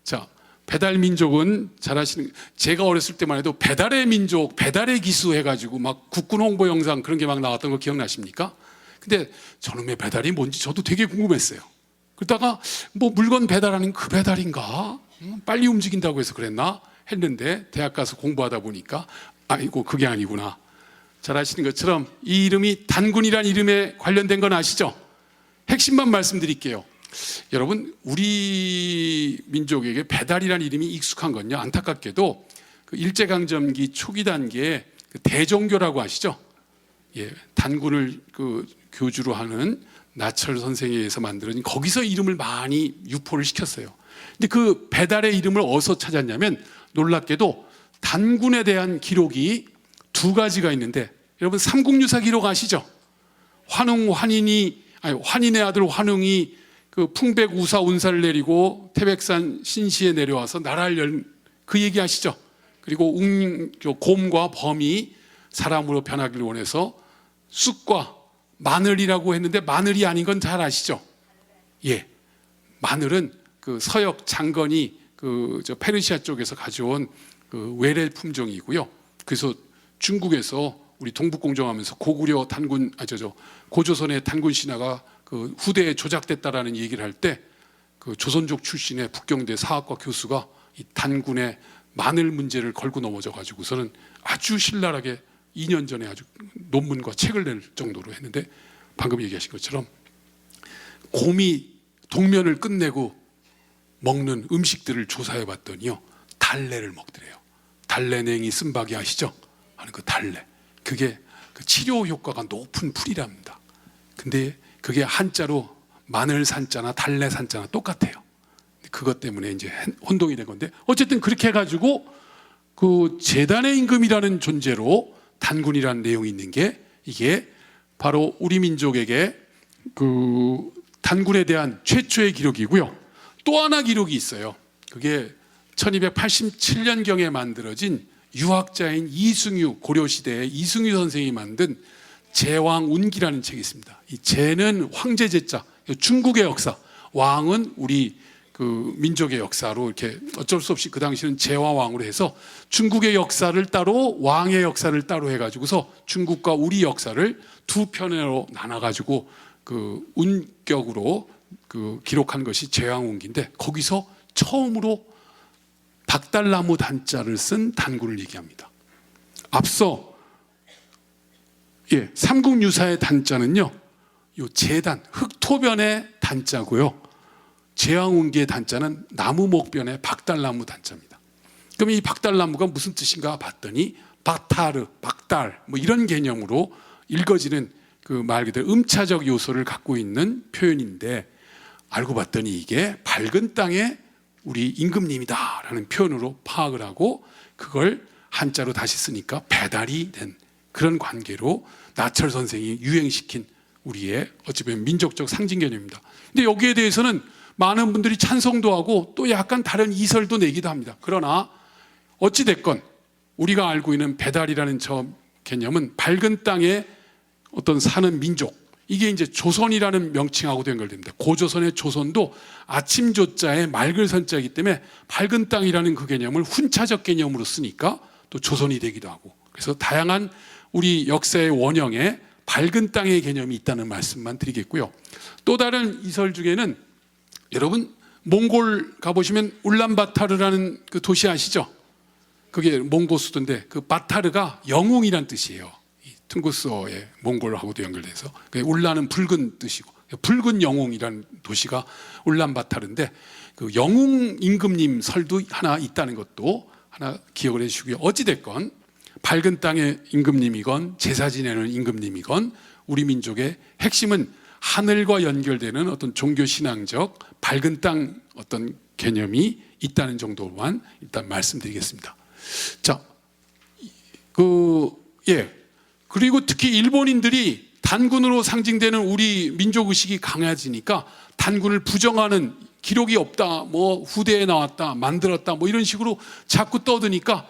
자, 배달 민족은 잘 아시는, 제가 어렸을 때만 해도 배달의 민족, 배달의 기수 해가지고 막 국군 홍보 영상 그런 게 막 나왔던 거 기억나십니까? 근데 저놈의 배달이 뭔지 저도 되게 궁금했어요. 그러다가 뭐 물건 배달하는 그 배달인가? 빨리 움직인다고 해서 그랬나? 했는데 대학 가서 공부하다 보니까 아이고 그게 아니구나. 잘 아시는 것처럼 이 이름이 단군이란 이름에 관련된 건 아시죠? 핵심만 말씀드릴게요. 여러분, 우리 민족에게 배달이란 이름이 익숙한 건요, 안타깝게도 그 일제강점기 초기 단계에 그 대종교라고 아시죠? 예, 단군을 그 교주로 하는 나철 선생에 의해서 만들어진, 거기서 이름을 많이 유포를 시켰어요. 근데 그 배달의 이름을 어디서 찾았냐면, 놀랍게도 단군에 대한 기록이 두 가지가 있는데, 여러분 삼국유사 기록 아시죠? 환인의 아들 환웅이 그 풍백우사 운사를 내리고 태백산 신시에 내려와서 나라를 열, 그 얘기 아시죠? 그리고 곰과 범이 사람으로 변하기를 원해서 쑥과 마늘이라고 했는데 마늘이 아닌 건 잘 아시죠? 예, 마늘은 그 서역 장건이 페르시아 쪽에서 가져온 그 외래 품종이고요. 그래서 중국에서 우리 동북공정하면서 고구려 단군, 고조선의 단군 신화가 그 후대에 조작됐다라는 얘기를 할 때 그 조선족 출신의 북경대 사학과 교수가 이 단군의 마늘 문제를 걸고 넘어져 가지고서는 아주 신랄하게 2년 전에 아주 논문과 책을 낼 정도로 했는데, 방금 얘기하신 것처럼 곰이 동면을 끝내고 먹는 음식들을 조사해 봤더니요, 달래를 먹더래요. 달래냉이 쓴박이 아시죠? 하는 그 달래, 그게 그 치료 효과가 높은 풀이랍니다. 근데 그게 한자로 마늘 산자나 달래 산자나 똑같아요. 그것 때문에 이제 혼동이 된 건데, 어쨌든 그렇게 해가지고 그 재단의 임금이라는 존재로 단군이라는 내용이 있는 게, 이게 바로 우리 민족에게 그 단군에 대한 최초의 기록이고요. 또 하나 기록이 있어요. 그게 1287년경에 만들어진 유학자인 이승유, 고려시대의 이승유 선생이 만든 제왕운기라는 책이 있습니다. 이 제는 황제 제자, 중국의 역사, 왕은 우리 그 민족의 역사로 이렇게 어쩔 수 없이 그 당시는 제와 왕으로 해서 중국의 역사를 따로, 왕의 역사를 따로 해가지고서 중국과 우리 역사를 두 편으로 나눠가지고 그 운격으로 그 기록한 것이 제왕운기인데, 거기서 처음으로 박달나무 단자를 쓴 단군을 얘기합니다. 앞서 삼국유사의 단자는요, 요 제단, 흑토변의 단자고요. 제왕운기의 단자는 나무목변의 박달나무 단자입니다. 그럼 이 박달나무가 무슨 뜻인가 봤더니 박타르, 박달 뭐 이런 개념으로 읽어지는 그 말 그대로 음차적 요소를 갖고 있는 표현인데, 알고 봤더니 이게 밝은 땅에 우리 임금님이다라는 표현으로 파악을 하고 그걸 한자로 다시 쓰니까 배달이 된 그런 관계로 나철 선생이 유행시킨 우리의 어찌 보면 민족적 상징 개념입니다. 근데 여기에 대해서는 많은 분들이 찬성도 하고 또 약간 다른 이설도 내기도 합니다. 그러나 어찌 됐건 우리가 알고 있는 배달이라는 저 개념은 밝은 땅에 어떤 사는 민족, 이게 이제 조선이라는 명칭하고도 연결됩니다. 고조선의 조선도 아침 조자에 맑을 선자이기 때문에 밝은 땅이라는 그 개념을 훈차적 개념으로 쓰니까 또 조선이 되기도 하고, 그래서 다양한 우리 역사의 원형에 밝은 땅의 개념이 있다는 말씀만 드리겠고요. 또 다른 이설 중에는 여러분 몽골 가보시면 울란바타르라는 그 도시 아시죠? 그게 몽고 수도인데 그 바타르가 영웅이란 뜻이에요. 퉁구스어의 몽골하고도 연결돼서 울란은 붉은 뜻이고 붉은 영웅이라는 도시가 울란바타르인데, 그 영웅 임금님 설도 하나 있다는 것도 하나 기억을 해주시고요. 어찌됐건 밝은 땅의 임금님이건 제사 지내는 임금님이건 우리 민족의 핵심은 하늘과 연결되는 어떤 종교신앙적 밝은 땅 어떤 개념이 있다는 정도만 일단 말씀드리겠습니다. 자, 예. 그리고 특히 일본인들이 단군으로 상징되는 우리 민족 의식이 강해지니까 단군을 부정하는 기록이 없다, 뭐 후대에 나왔다, 만들었다, 뭐 이런 식으로 자꾸 떠드니까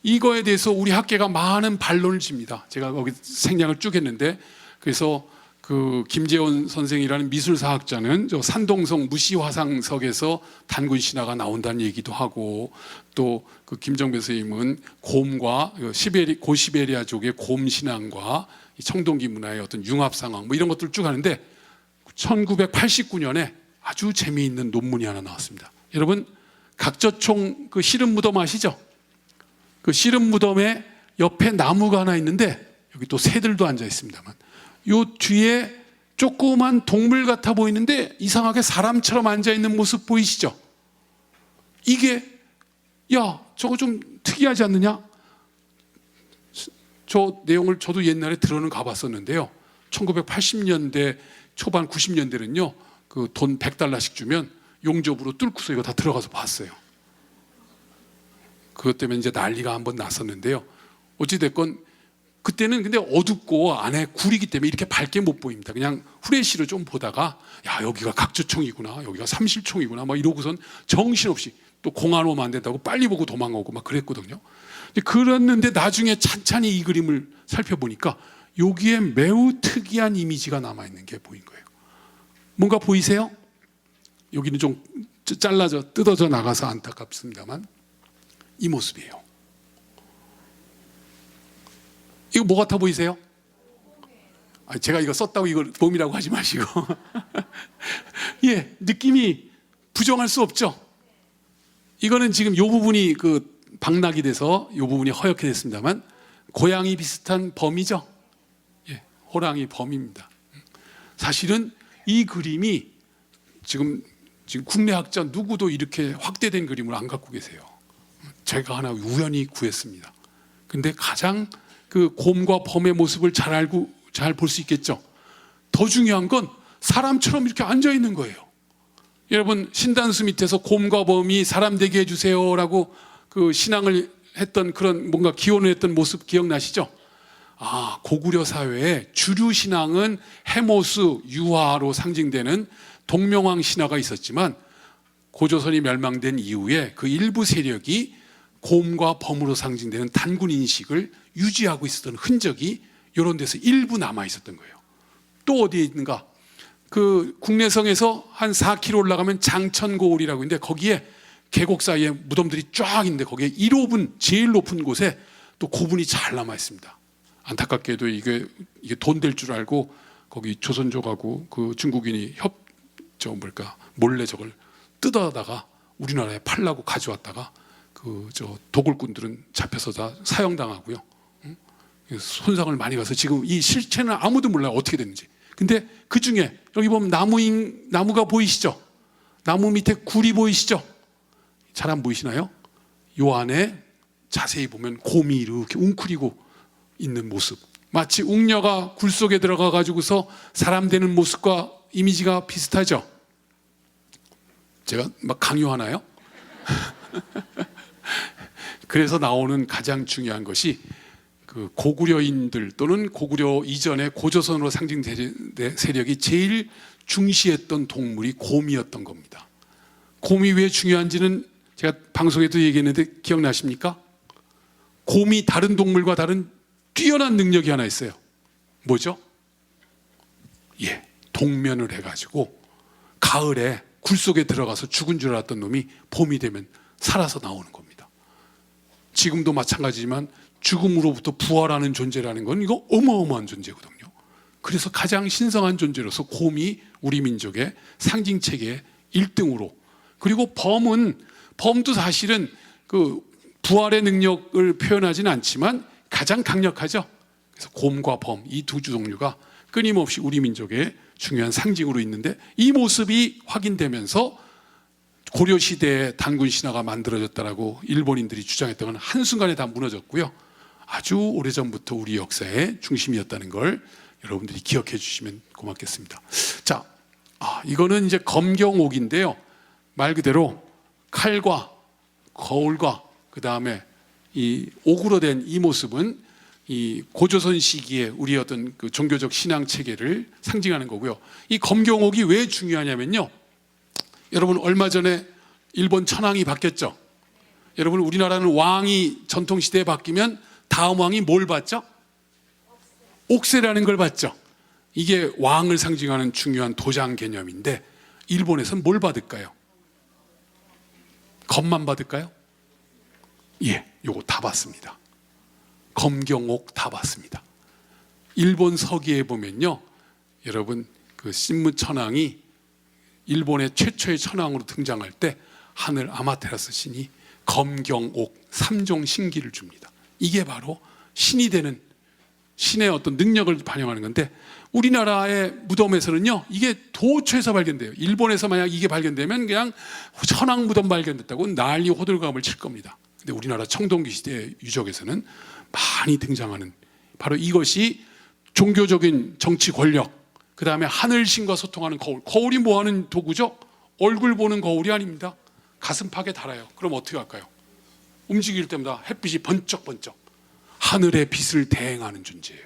이거에 대해서 우리 학계가 많은 반론을 집니다. 제가 거기 생략을 쭉 했는데, 그래서 그 김재원 선생이라는 미술사학자는 저 산동성 무시화상석에서 단군 신화가 나온다는 얘기도 하고, 또 그 김정배 선생님은 곰과 고시베리아족의 곰 신앙과 청동기 문화의 어떤 융합 상황 뭐 이런 것들을 쭉 하는데, 1989년에 아주 재미있는 논문이 하나 나왔습니다. 여러분, 각저총 그 씨름 무덤 아시죠? 그 씨름 무덤에 옆에 나무가 하나 있는데, 여기 또 새들도 앉아 있습니다만, 요 뒤에 조그만 동물 같아 보이는데 이상하게 사람처럼 앉아 있는 모습 보이시죠? 이게, 야, 저거 좀 특이하지 않느냐? 저 내용을 저도 옛날에 들어는 가봤었는데요. 1980년대 초반 90년대는요, 그 돈 100달러씩 주면 용접으로 뚫고서 이거 다 들어가서 봤어요. 그것 때문에 이제 난리가 한번 났었는데요. 어찌됐건 그때는 근데 어둡고 안에 굴이기 때문에 이렇게 밝게 못 보입니다. 그냥 후레쉬로 좀 보다가, 야, 여기가 각주총이구나, 여기가 삼실총이구나 막 이러고선 정신없이 또 공안 오면 안 된다고 빨리 보고 도망오고 막 그랬거든요. 그랬는데 나중에 찬찬히 이 그림을 살펴보니까 여기에 매우 특이한 이미지가 남아있는 게 보인 거예요. 뭔가 보이세요? 여기는 좀 잘라져 뜯어져 나가서 안타깝습니다만 이 모습이에요. 이거 뭐 같아 보이세요? 제가 이거 썼다고 이걸 봄이라고 하지 마시고 예, 느낌이 부정할 수 없죠. 이거는 지금 이 부분이 그 방락이 돼서 이 부분이 허옇게 됐습니다만 고양이 비슷한 범이죠. 예, 호랑이 범입니다. 사실은 이 그림이 지금 국내 학자 누구도 이렇게 확대된 그림을 안 갖고 계세요. 제가 하나 우연히 구했습니다. 근데 가장 그 곰과 범의 모습을 잘 알고 잘 볼 수 있겠죠. 더 중요한 건 사람처럼 이렇게 앉아 있는 거예요. 여러분, 신단수 밑에서 곰과 범이 사람 되게 해주세요라고 그 신앙을 했던 그런 뭔가 기원을 했던 모습 기억나시죠? 아, 고구려 사회에 주류 신앙은 해모수, 유화로 상징되는 동명왕 신화가 있었지만 고조선이 멸망된 이후에 그 일부 세력이 곰과 범으로 상징되는 단군 인식을 유지하고 있었던 흔적이 이런 데서 일부 남아 있었던 거예요. 또 어디에 있는가? 그 국내성에서 한 4km 올라가면 장천고을이라고 있는데 거기에 계곡 사이에 무덤들이 쫙 있는데 거기에 1호분 제일 높은 곳에 또 고분이 잘 남아 있습니다. 안타깝게도 이게 돈 될 줄 알고 거기 조선족하고 그 중국인이 몰래 저걸 뜯어다가 우리나라에 팔라고 가져왔다가 그 도굴꾼들은 잡혀서 다 사형당하고요. 손상을 많이 가서 지금 이 실체는 아무도 몰라요, 어떻게 됐는지. 근데 그 중에 여기 보면 나무가 보이시죠? 나무 밑에 굴이 보이시죠? 잘 안 보이시나요? 요 안에 자세히 보면 곰이 이렇게 웅크리고 있는 모습, 마치 웅녀가 굴 속에 들어가 가지고서 사람 되는 모습과 이미지가 비슷하죠? 제가 막 강요하나요? 그래서 나오는 가장 중요한 것이 그 고구려인들 또는 고구려 이전의 고조선으로 상징된 세력이 제일 중시했던 동물이 곰이었던 겁니다. 곰이 왜 중요한지는 제가 방송에도 얘기했는데 기억나십니까? 곰이 다른 동물과 다른 뛰어난 능력이 하나 있어요. 뭐죠? 예, 동면을 해가지고 가을에 굴 속에 들어가서 죽은 줄 알았던 놈이 봄이 되면 살아서 나오는 겁니다. 지금도 마찬가지지만 죽음으로부터 부활하는 존재라는 건 이거 어마어마한 존재거든요. 그래서 가장 신성한 존재로서 곰이 우리 민족의 상징체계의 1등으로, 그리고 범도 사실은 그 부활의 능력을 표현하지는 않지만 가장 강력하죠. 그래서 곰과 범, 이 두 종류가 끊임없이 우리 민족의 중요한 상징으로 있는데, 이 모습이 확인되면서 고려시대에 단군 신화가 만들어졌다라고 일본인들이 주장했던 건 한순간에 다 무너졌고요. 아주 오래전부터 우리 역사의 중심이었다는 걸 여러분들이 기억해 주시면 고맙겠습니다. 자, 이거는 이제 검경옥인데요. 말 그대로 칼과 거울과 그 다음에 이 옥으로 된 이 모습은 이 고조선 시기에 우리 어떤 그 종교적 신앙 체계를 상징하는 거고요. 이 검경옥이 왜 중요하냐면요. 여러분 얼마 전에 일본 천황이 바뀌었죠. 여러분 우리나라는 왕이 전통 시대에 바뀌면 다음 왕이 뭘 받죠? 옥새라는 걸 받죠. 이게 왕을 상징하는 중요한 도장 개념인데 일본에서는 뭘 받을까요? 검만 받을까요? 예, 요거 다 받습니다. 검경옥 다 받습니다. 일본 서기에 보면요, 여러분 그 신무 천황이 일본의 최초의 천황으로 등장할 때 하늘 아마테라스 신이 검경옥 3종 신기를 줍니다. 이게 바로 신이 되는 신의 어떤 능력을 반영하는 건데 우리나라의 무덤에서는요 이게 도처에서 발견돼요. 일본에서 만약 이게 발견되면 그냥 천황 무덤 발견됐다고 난리 호들갑을 칠 겁니다. 근데 우리나라 청동기 시대 유적에서는 많이 등장하는 바로 이것이 종교적인 정치 권력, 그 다음에 하늘신과 소통하는 거울. 거울이 뭐 하는 도구죠? 얼굴 보는 거울이 아닙니다. 가슴팍에 달아요. 그럼 어떻게 할까요? 움직일 때마다 햇빛이 번쩍번쩍 하늘의 빛을 대행하는 존재예요.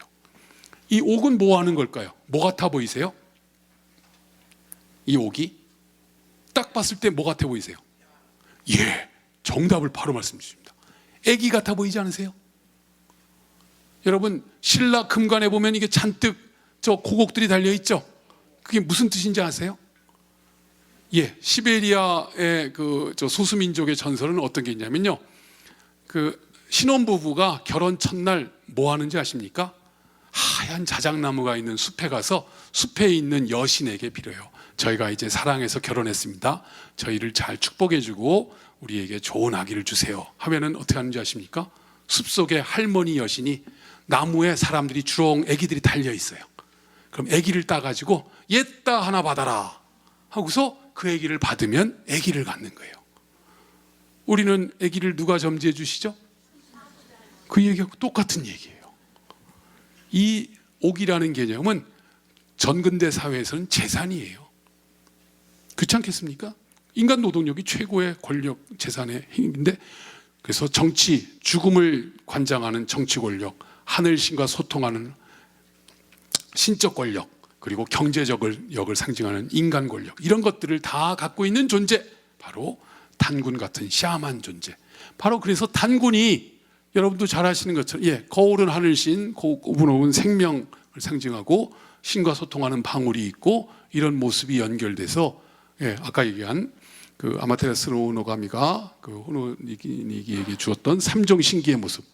이 옥은 뭐 하는 걸까요? 뭐 같아 보이세요? 이 옥이 딱 봤을 때 뭐 같아 보이세요? 예, 정답을 바로 말씀 주십니다. 애기 같아 보이지 않으세요? 여러분 신라 금관에 보면 이게 잔뜩 저 고곡들이 달려 있죠. 그게 무슨 뜻인지 아세요? 예, 시베리아의 그 저 소수민족의 전설은 어떤 게 있냐면요. 그 신혼부부가 결혼 첫날 뭐 하는지 아십니까? 하얀 자작나무가 있는 숲에 가서 숲에 있는 여신에게 빌어요. 저희가 이제 사랑해서 결혼했습니다. 저희를 잘 축복해주고 우리에게 좋은 아기를 주세요. 하면은 어떻게 하는지 아십니까? 숲속에 할머니 여신이 나무에 사람들이 주렁 아기들이 달려 있어요. 그럼 아기를 따가지고 옛따 하나 받아라 하고서 그 아기를 받으면 아기를 갖는 거예요. 우리는 아기를 누가 점지해 주시죠? 그 얘기하고 똑같은 얘기예요. 이 옥이라는 개념은 전근대 사회에서는 재산이에요. 그렇지 않겠습니까? 인간 노동력이 최고의 권력 재산의 힘인데, 그래서 정치, 죽음을 관장하는 정치 권력, 하늘신과 소통하는 신적 권력, 그리고 경제적 역을 상징하는 인간 권력, 이런 것들을 다 갖고 있는 존재, 바로 단군 같은 샤만 존재. 바로 그래서 단군이 여러분도 잘 아시는 것처럼, 예, 거울은 하늘신, 고분옥은 생명을 상징하고 신과 소통하는 방울이 있고, 이런 모습이 연결돼서, 예, 아까 얘기한 그 아마테라스 노가미가 그 호노니기에게 주었던 삼종 신기의 모습,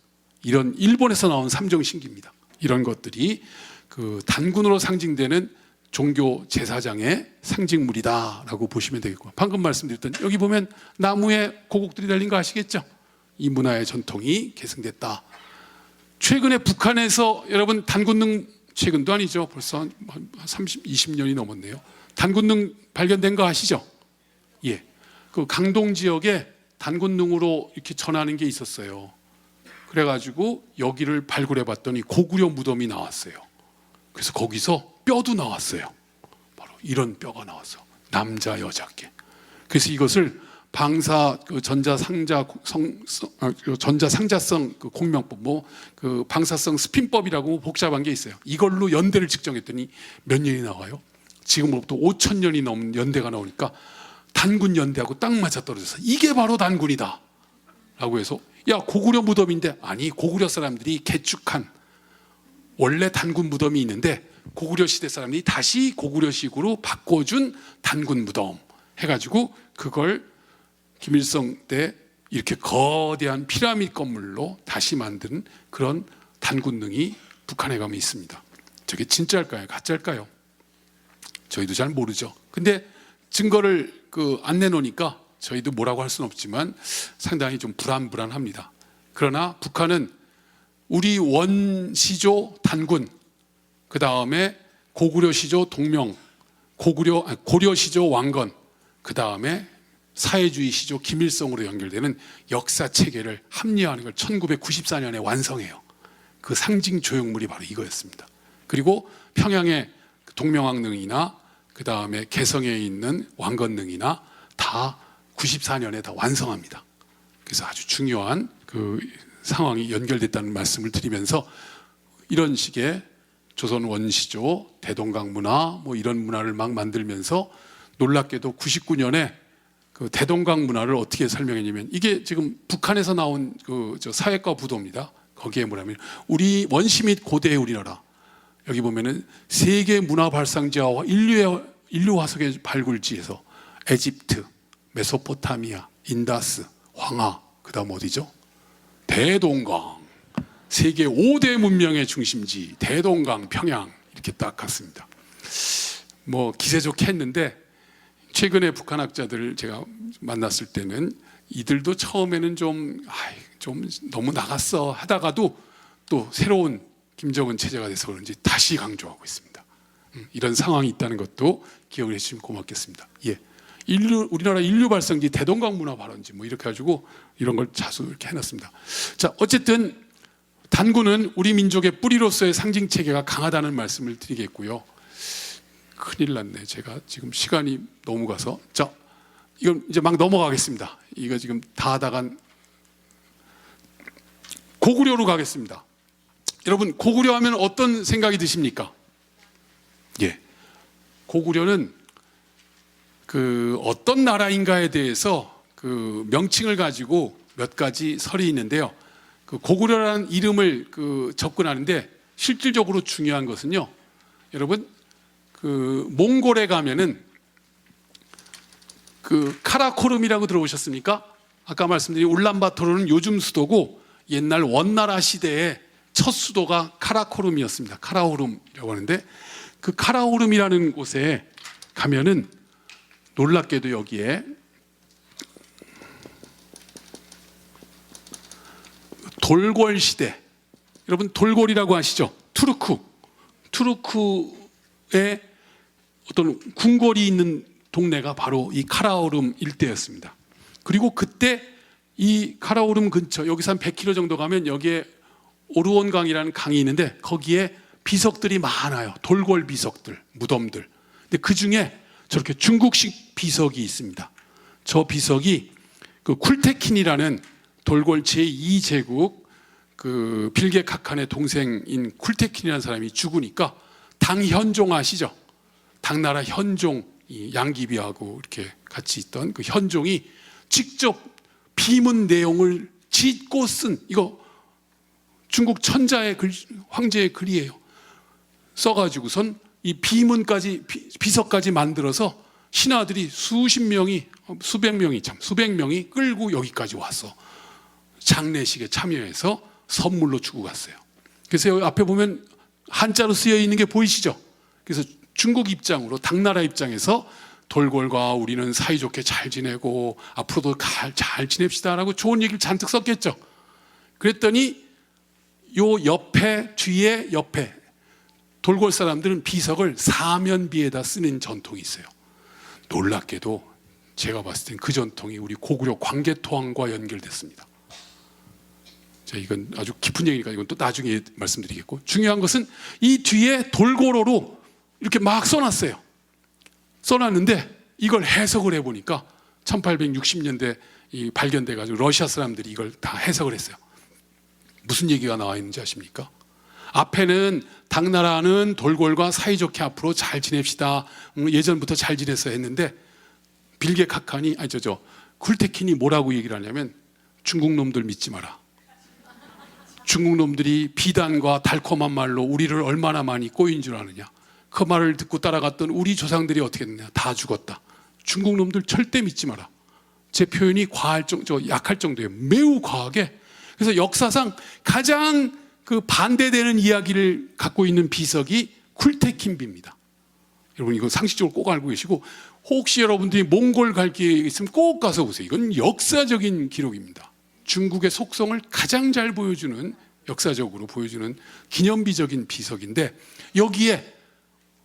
이런 일본에서 나온 삼종 신기입니다. 이런 것들이 그 단군으로 상징되는 종교 제사장의 상징물이다라고 보시면 되겠고, 방금 말씀드렸던 여기 보면 나무에 고곡들이 달린 거 아시겠죠? 이 문화의 전통이 계승됐다. 최근에 북한에서 여러분 단군능, 최근도 아니죠, 벌써 한 30, 20년이 넘었네요. 단군능 발견된 거 아시죠? 예, 그 강동 지역에 단군능으로 이렇게 전하는 게 있었어요. 그래가지고 여기를 발굴해 봤더니 고구려 무덤이 나왔어요. 그래서 거기서 뼈도 나왔어요. 바로 이런 뼈가 나와서 남자 여자께. 그래서 이것을 방사 그 전자상자성 그 공명법, 뭐 그 방사성 스핀법이라고 복잡한 게 있어요. 이걸로 연대를 측정했더니 몇 년이 나와요? 지금부터 5,000년이 넘은 연대가 나오니까 단군 연대하고 딱 맞아 떨어져서 이게 바로 단군이다 라고 해서, 야, 고구려 무덤인데, 아니, 고구려 사람들이 개축한 원래 단군 무덤이 있는데 고구려 시대 사람들이 다시 고구려식으로 바꿔준 단군 무덤 해가지고 그걸 김일성 때 이렇게 거대한 피라미드 건물로 다시 만든 그런 단군능이 북한에 가면 있습니다. 저게 진짜일까요? 가짜일까요? 저희도 잘 모르죠. 근데 증거를 안 내놓으니까 저희도 뭐라고 할 수는 없지만 상당히 좀 불안합니다. 그러나 북한은 우리 원시조 단군, 그 다음에 고구려시조 동명, 고려시조 왕건, 그 다음에 사회주의 시조 김일성으로 연결되는 역사 체계를 합리화하는 걸 1994년에 완성해요. 그 상징 조형물이 바로 이거였습니다. 그리고 평양의 동명왕릉이나 그 다음에 개성에 있는 왕건릉이나 다 94년에 다 완성합니다. 그래서 아주 중요한 그 상황이 연결됐다는 말씀을 드리면서 이런 식의 조선 원시조, 대동강 문화 뭐 이런 문화를 막 만들면서 놀랍게도 99년에 그 대동강 문화를 어떻게 설명했냐면 이게 지금 북한에서 나온 저 사회과 부도입니다. 거기에 뭐냐면 우리 원시 및 고대의 우리나라 여기 보면은 세계 문화 발상지와 인류 화석의 발굴지에서 에집트, 메소포타미아, 인다스, 황하, 그다음 어디죠? 대동강. 세계 5대 문명의 중심지 대동강, 평양 이렇게 딱 갔습니다. 뭐 기세 좋게 했는데 최근에 북한 학자들을 제가 만났을 때는 이들도 처음에는 좀 너무 나갔어 하다가도 또 새로운 김정은 체제가 돼서 그런지 다시 강조하고 있습니다. 이런 상황이 있다는 것도 기억을 해주시면 고맙겠습니다. 예, 우리나라 인류 발성지 대동강 문화 발원지 뭐 이렇게 가지고 이런 걸 자수 이렇게 해놨습니다. 자, 어쨌든 단군은 우리 민족의 뿌리로서의 상징 체계가 강하다는 말씀을 드리겠고요. 큰일 났네. 제가 지금 시간이 너무 가서. 자, 이건 이제 막 넘어가겠습니다. 이거 지금 다 하다간 고구려로 가겠습니다. 여러분, 고구려 하면 어떤 생각이 드십니까? 예. 고구려는 그 어떤 나라인가에 대해서 그 명칭을 가지고 몇 가지 설이 있는데요. 그 고구려라는 이름을 접근하는데 실질적으로 중요한 것은요. 여러분, 그 몽골에 가면은 그 카라코름이라고 들어보셨습니까? 아까 말씀드린 울란바토르는 요즘 수도고 옛날 원나라 시대의 첫 수도가 카라코름이었습니다. 카라호름이라고 하는데 그 카라호름이라는 곳에 가면은 놀랍게도 여기에 돌궐 시대, 여러분 돌궐이라고 아시죠? 투르크의 어떤 궁궐이 있는 동네가 바로 이 카라오름 일대였습니다. 그리고 그때 이 카라오름 근처 여기서 한 100km 정도 가면 여기에 오르온강이라는 강이 있는데 거기에 비석들이 많아요. 돌궐 비석들, 무덤들. 근데 그 중에 저렇게 중국식 비석이 있습니다. 저 비석이 그 쿨테킨이라는 돌궐 제2제국 그 빌게 카칸의 동생인 쿨테킨이라는 사람이 죽으니까 당현종 아시죠? 당나라 현종, 양귀비하고 이렇게 같이 있던 그 현종이 직접 비문 내용을 짓고 쓴, 이거 중국 천자의 글, 황제의 글이에요. 써가지고선 이 비문까지, 비석까지 만들어서 신하들이 수백 명이 끌고 여기까지 와서 장례식에 참여해서 선물로 주고 갔어요. 그래서 여기 앞에 보면 한자로 쓰여 있는 게 보이시죠? 그래서 중국 입장으로, 당나라 입장에서 돌궐과 우리는 사이좋게 잘 지내고 앞으로도 잘 지냅시다라고 좋은 얘기를 잔뜩 썼겠죠. 그랬더니 요 뒤에 돌궐 사람들은 비석을 사면비에다 쓰는 전통이 있어요. 놀랍게도 제가 봤을 땐 그 전통이 우리 고구려 광개토왕과 연결됐습니다. 자, 이건 아주 깊은 얘기니까 이건 또 나중에 말씀드리겠고, 중요한 것은 이 뒤에 돌고로로 이렇게 막 써놨어요. 써놨는데 이걸 해석을 해보니까 1860년대 발견돼가지고 러시아 사람들이 이걸 다 해석을 했어요. 무슨 얘기가 나와 있는지 아십니까? 앞에는 당나라는 돌궐과 사이좋게 앞으로 잘 지냅시다. 예전부터 잘 지냈어야 했는데 빌게 카칸이 쿨테킨이 뭐라고 얘기를 하냐면 중국 놈들 믿지 마라. 중국 놈들이 비단과 달콤한 말로 우리를 얼마나 많이 꼬인 줄 아느냐. 그 말을 듣고 따라갔던 우리 조상들이 어떻게 됐냐. 다 죽었다. 중국 놈들 절대 믿지 마라. 제 표현이 약할 정도예요. 매우 과하게. 그래서 역사상 가장 그 반대되는 이야기를 갖고 있는 비석이 쿨테킨비입니다. 여러분 이거 상식적으로 꼭 알고 계시고, 혹시 여러분들이 몽골 갈 기회 있으면 꼭 가서 보세요. 이건 역사적인 기록입니다. 중국의 속성을 가장 잘 보여주는, 역사적으로 보여주는 기념비적인 비석인데, 여기에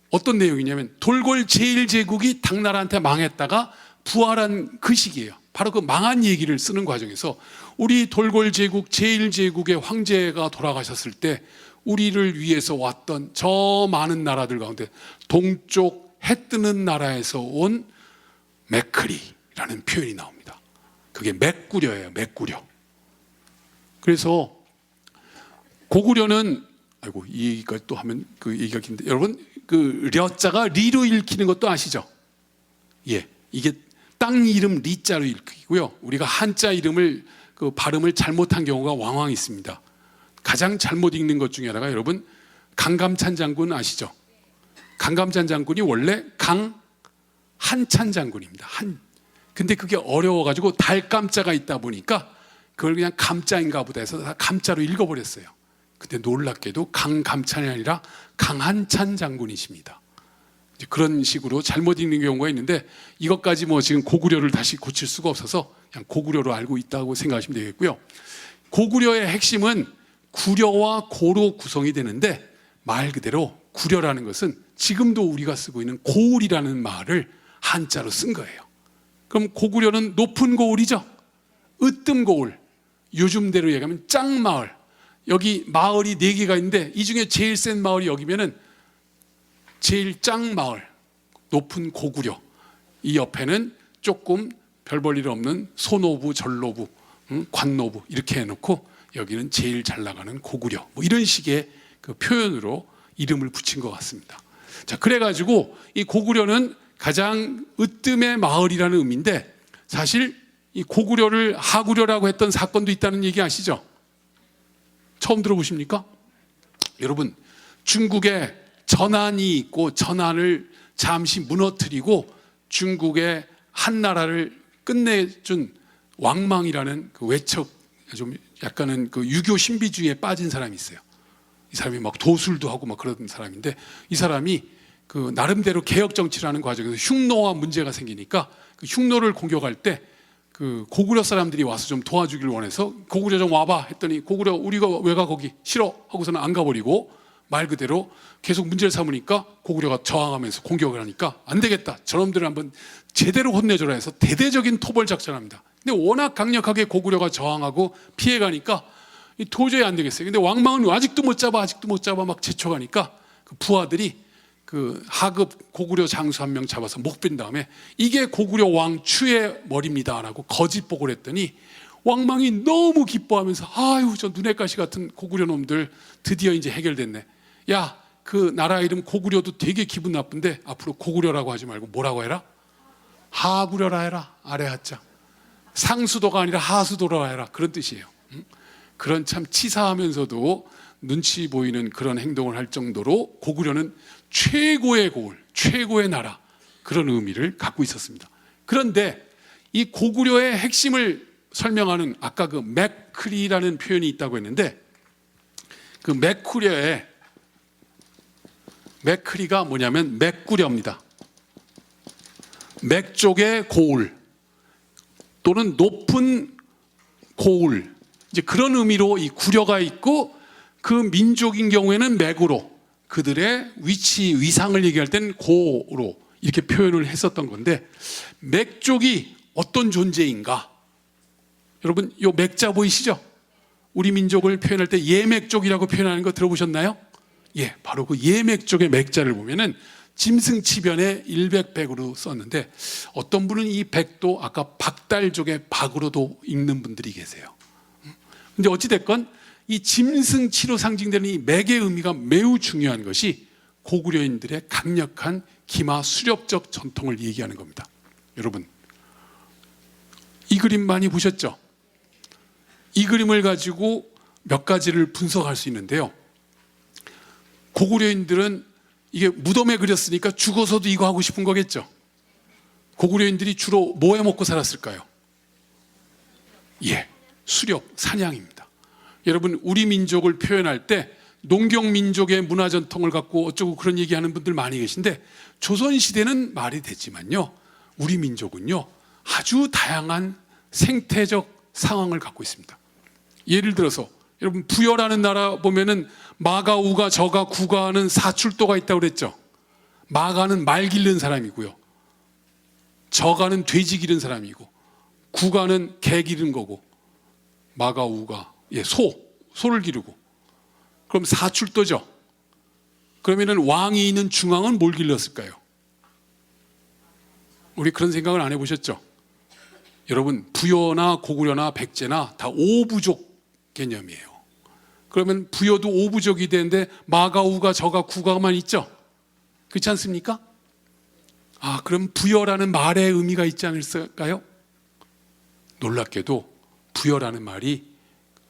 어떤 내용이냐면 돌궐 제1제국이 당나라한테 망했다가 부활한 그 시기예요. 바로 그 망한 얘기를 쓰는 과정에서 우리 돌궐 제국 제1제국의 황제가 돌아가셨을 때 우리를 위해서 왔던 저 많은 나라들 가운데 동쪽 해 뜨는 나라에서 온 맥크리라는 표현이 나옵니다. 그게 맥구려예요. 맥구려. 그래서 고구려는 아이고 이 얘기까지 또 하면 그 얘기가 긴데 여러분 그 려자가 리로 읽히는 것도 아시죠? 예, 이게 땅 이름 리자로 읽히고요. 우리가 한자 이름을 그 발음을 잘못한 경우가 왕왕 있습니다. 가장 잘못 읽는 것 중에 하나가 여러분 강감찬 장군 아시죠? 강감찬 장군이 원래 강한찬 장군입니다. 근데 그게 어려워가지고 달감자가 있다 보니까 그걸 그냥 감자인가 보다 해서 다 감자로 읽어버렸어요. 근데 놀랍게도 강감찬이 아니라 강한찬 장군이십니다. 이제 그런 식으로 잘못 읽는 경우가 있는데 이것까지 뭐 지금 고구려를 다시 고칠 수가 없어서 그냥 고구려로 알고 있다고 생각하시면 되겠고요. 고구려의 핵심은 구려와 고로 구성이 되는데 말 그대로 구려라는 것은 지금도 우리가 쓰고 있는 고을이라는 말을 한자로 쓴 거예요. 그럼 고구려는 높은 고을이죠. 으뜸 고을. 요즘대로 얘기하면 짱마을. 여기 마을이 4개가 있는데 이 중에 제일 센 마을이 여기면은 제일 짱마을, 높은 고구려. 이 옆에는 조금 별 볼 일 없는 소노부, 전노부, 관노부 이렇게 해놓고 여기는 제일 잘 나가는 고구려. 뭐 이런 식의 그 표현으로 이름을 붙인 것 같습니다. 자, 그래가지고 이 고구려는 가장 으뜸의 마을이라는 의미인데 사실 이 고구려를 하구려라고 했던 사건도 있다는 얘기 아시죠? 처음 들어보십니까? 여러분 중국에 전한이 있고 전한을 잠시 무너뜨리고 중국의 한 나라를 끝내준 왕망이라는 그 외척 좀 약간은 그 유교 신비주의에 빠진 사람이 있어요. 이 사람이 막 도술도 하고 막 그런 사람인데 이 사람이 그 나름대로 개혁 정치를 하는 과정에서 흉노와 문제가 생기니까 그 흉노를 공격할 때 그 고구려 사람들이 와서 좀 도와주기를 원해서 고구려 좀 와봐 했더니 고구려 우리가 왜 가 거기 싫어 하고서는 안 가버리고 말 그대로 계속 문제를 삼으니까 고구려가 저항하면서 공격을 하니까 안 되겠다 저놈들을 한번 제대로 혼내줘라 해서 대대적인 토벌 작전합니다. 근데 워낙 강력하게 고구려가 저항하고 피해가니까 도저히 안 되겠어요. 근데 왕망은 아직도 못 잡아 막 재촉하니까 그 부하들이 그 하급 고구려 장수 한 명 잡아서 목 뺀 다음에 이게 고구려 왕 추의 머리입니다라고 거짓 보고를 했더니 왕망이 너무 기뻐하면서 아유 저 눈엣 가시 같은 고구려 놈들 드디어 이제 해결됐네. 야 그 나라 이름 고구려도 되게 기분 나쁜데 앞으로 고구려라고 하지 말고 뭐라고 해라? 하구려라 해라. 아래 하자. 상수도가 아니라 하수도라 해라. 그런 뜻이에요. 그런 참 치사하면서도 눈치 보이는 그런 행동을 할 정도로 고구려는 최고의 고을, 최고의 나라 그런 의미를 갖고 있었습니다. 그런데 이 고구려의 핵심을 설명하는 아까 그 맥크리라는 표현이 있다고 했는데 그 맥크리가 뭐냐면 맥구려입니다. 맥 쪽의 고을 또는 높은 고을 이제 그런 의미로 이 구려가 있고 그 민족인 경우에는 맥으로 그들의 위치 위상을 얘기할 땐 고로 이렇게 표현을 했었던 건데 맥족이 어떤 존재인가? 여러분 요 맥자 보이시죠? 우리 민족을 표현할 때 예맥족이라고 표현하는 거 들어보셨나요? 예, 바로 그 예맥족의 맥자를 보면은 짐승치변에 일백백으로 썼는데 어떤 분은 이 백도 아까 박달족의 박으로도 읽는 분들이 계세요. 근데 어찌됐건 이 짐승치로 상징되는 이 맥의 의미가 매우 중요한 것이 고구려인들의 강력한 기마 수렵적 전통을 얘기하는 겁니다. 여러분 이 그림 많이 보셨죠? 이 그림을 가지고 몇 가지를 분석할 수 있는데요. 고구려인들은 이게 무덤에 그렸으니까 죽어서도 이거 하고 싶은 거겠죠. 고구려인들이 주로 뭐 해 먹고 살았을까요? 예, 수렵, 사냥입니다. 여러분 우리 민족을 표현할 때 농경민족의 문화전통을 갖고 어쩌고 그런 얘기하는 분들 많이 계신데 조선시대는 말이 됐지만요 우리 민족은요 아주 다양한 생태적 상황을 갖고 있습니다. 예를 들어서 여러분 부여라는 나라 보면은 마가, 우가, 저가, 구가 하는 사출도가 있다고 그랬죠. 마가는 말 기른 사람이고요 저가는 돼지 기른 사람이고 구가는 개 기른 거고 마가, 우가 예, 소를 기르고 그럼 사출도죠. 그러면은 왕이 있는 중앙은 뭘 길렀을까요? 우리 그런 생각을 안 해보셨죠? 여러분 부여나 고구려나 백제나 다 오부족 개념이에요. 그러면 부여도 오부족이 되는데 마가, 우가, 저가, 구가만 있죠? 그렇지 않습니까? 그럼 부여라는 말의 의미가 있지 않을까요? 놀랍게도 부여라는 말이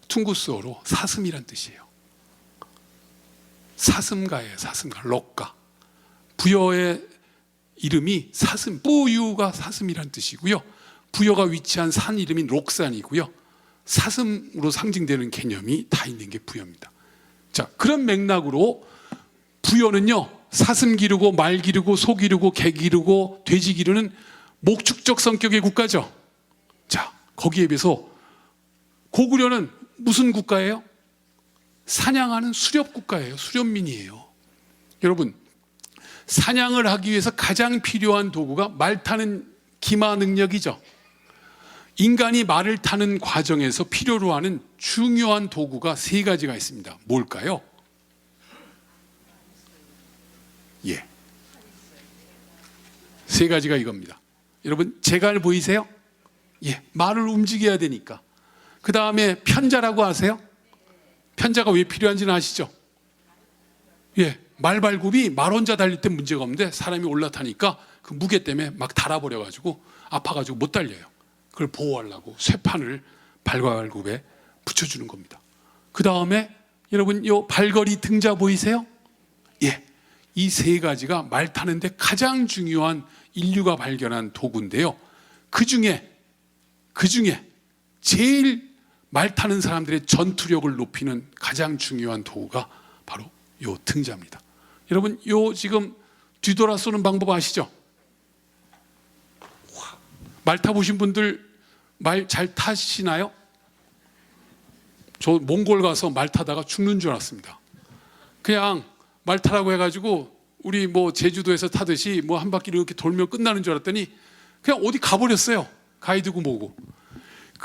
퉁구스어로 사슴이란 뜻이에요. 사슴가예요. 사슴가, 럭가. 부여의 이름이 사슴, 뿌유가 사슴이란 뜻이고요. 부여가 위치한 산 이름이 록산이고요. 사슴으로 상징되는 개념이 다 있는 게 부여입니다. 자, 그런 맥락으로 부여는요, 사슴 기르고 말 기르고 소 기르고 개 기르고 돼지 기르는 목축적 성격의 국가죠. 자, 거기에 비해서 고구려는 무슨 국가예요? 사냥하는 수렵 국가예요. 수렵민이에요. 여러분, 사냥을 하기 위해서 가장 필요한 도구가 말 타는 기마 능력이죠. 인간이 말을 타는 과정에서 필요로 하는 중요한 도구가 세 가지가 있습니다. 뭘까요? 예, 세 가지가 이겁니다. 여러분, 제갈 보이세요? 예, 말을 움직여야 되니까. 그 다음에 편자라고 아세요? 편자가 왜 필요한지는 아시죠? 예, 말발굽이 말 혼자 달릴 때 문제가 없는데 사람이 올라타니까 그 무게 때문에 막 달아버려가지고 아파가지고 못 달려요. 그걸 보호하려고 쇠판을 발발굽에 붙여주는 겁니다. 그 다음에 여러분, 요 발걸이 등자 보이세요? 예, 이 세 가지가 말 타는데 가장 중요한 인류가 발견한 도구인데요. 그 중에 제일 말 타는 사람들의 전투력을 높이는 가장 중요한 도구가 바로 요 등자입니다. 여러분, 요 지금 뒤돌아 쏘는 방법 아시죠? 말 타보신 분들 말 잘 타시나요? 저 몽골 가서 말 타다가 죽는 줄 알았습니다. 그냥 말 타라고 해가지고 우리 뭐 제주도에서 타듯이 뭐 한 바퀴 이렇게 돌면 끝나는 줄 알았더니 그냥 어디 가버렸어요. 가이드고 뭐고.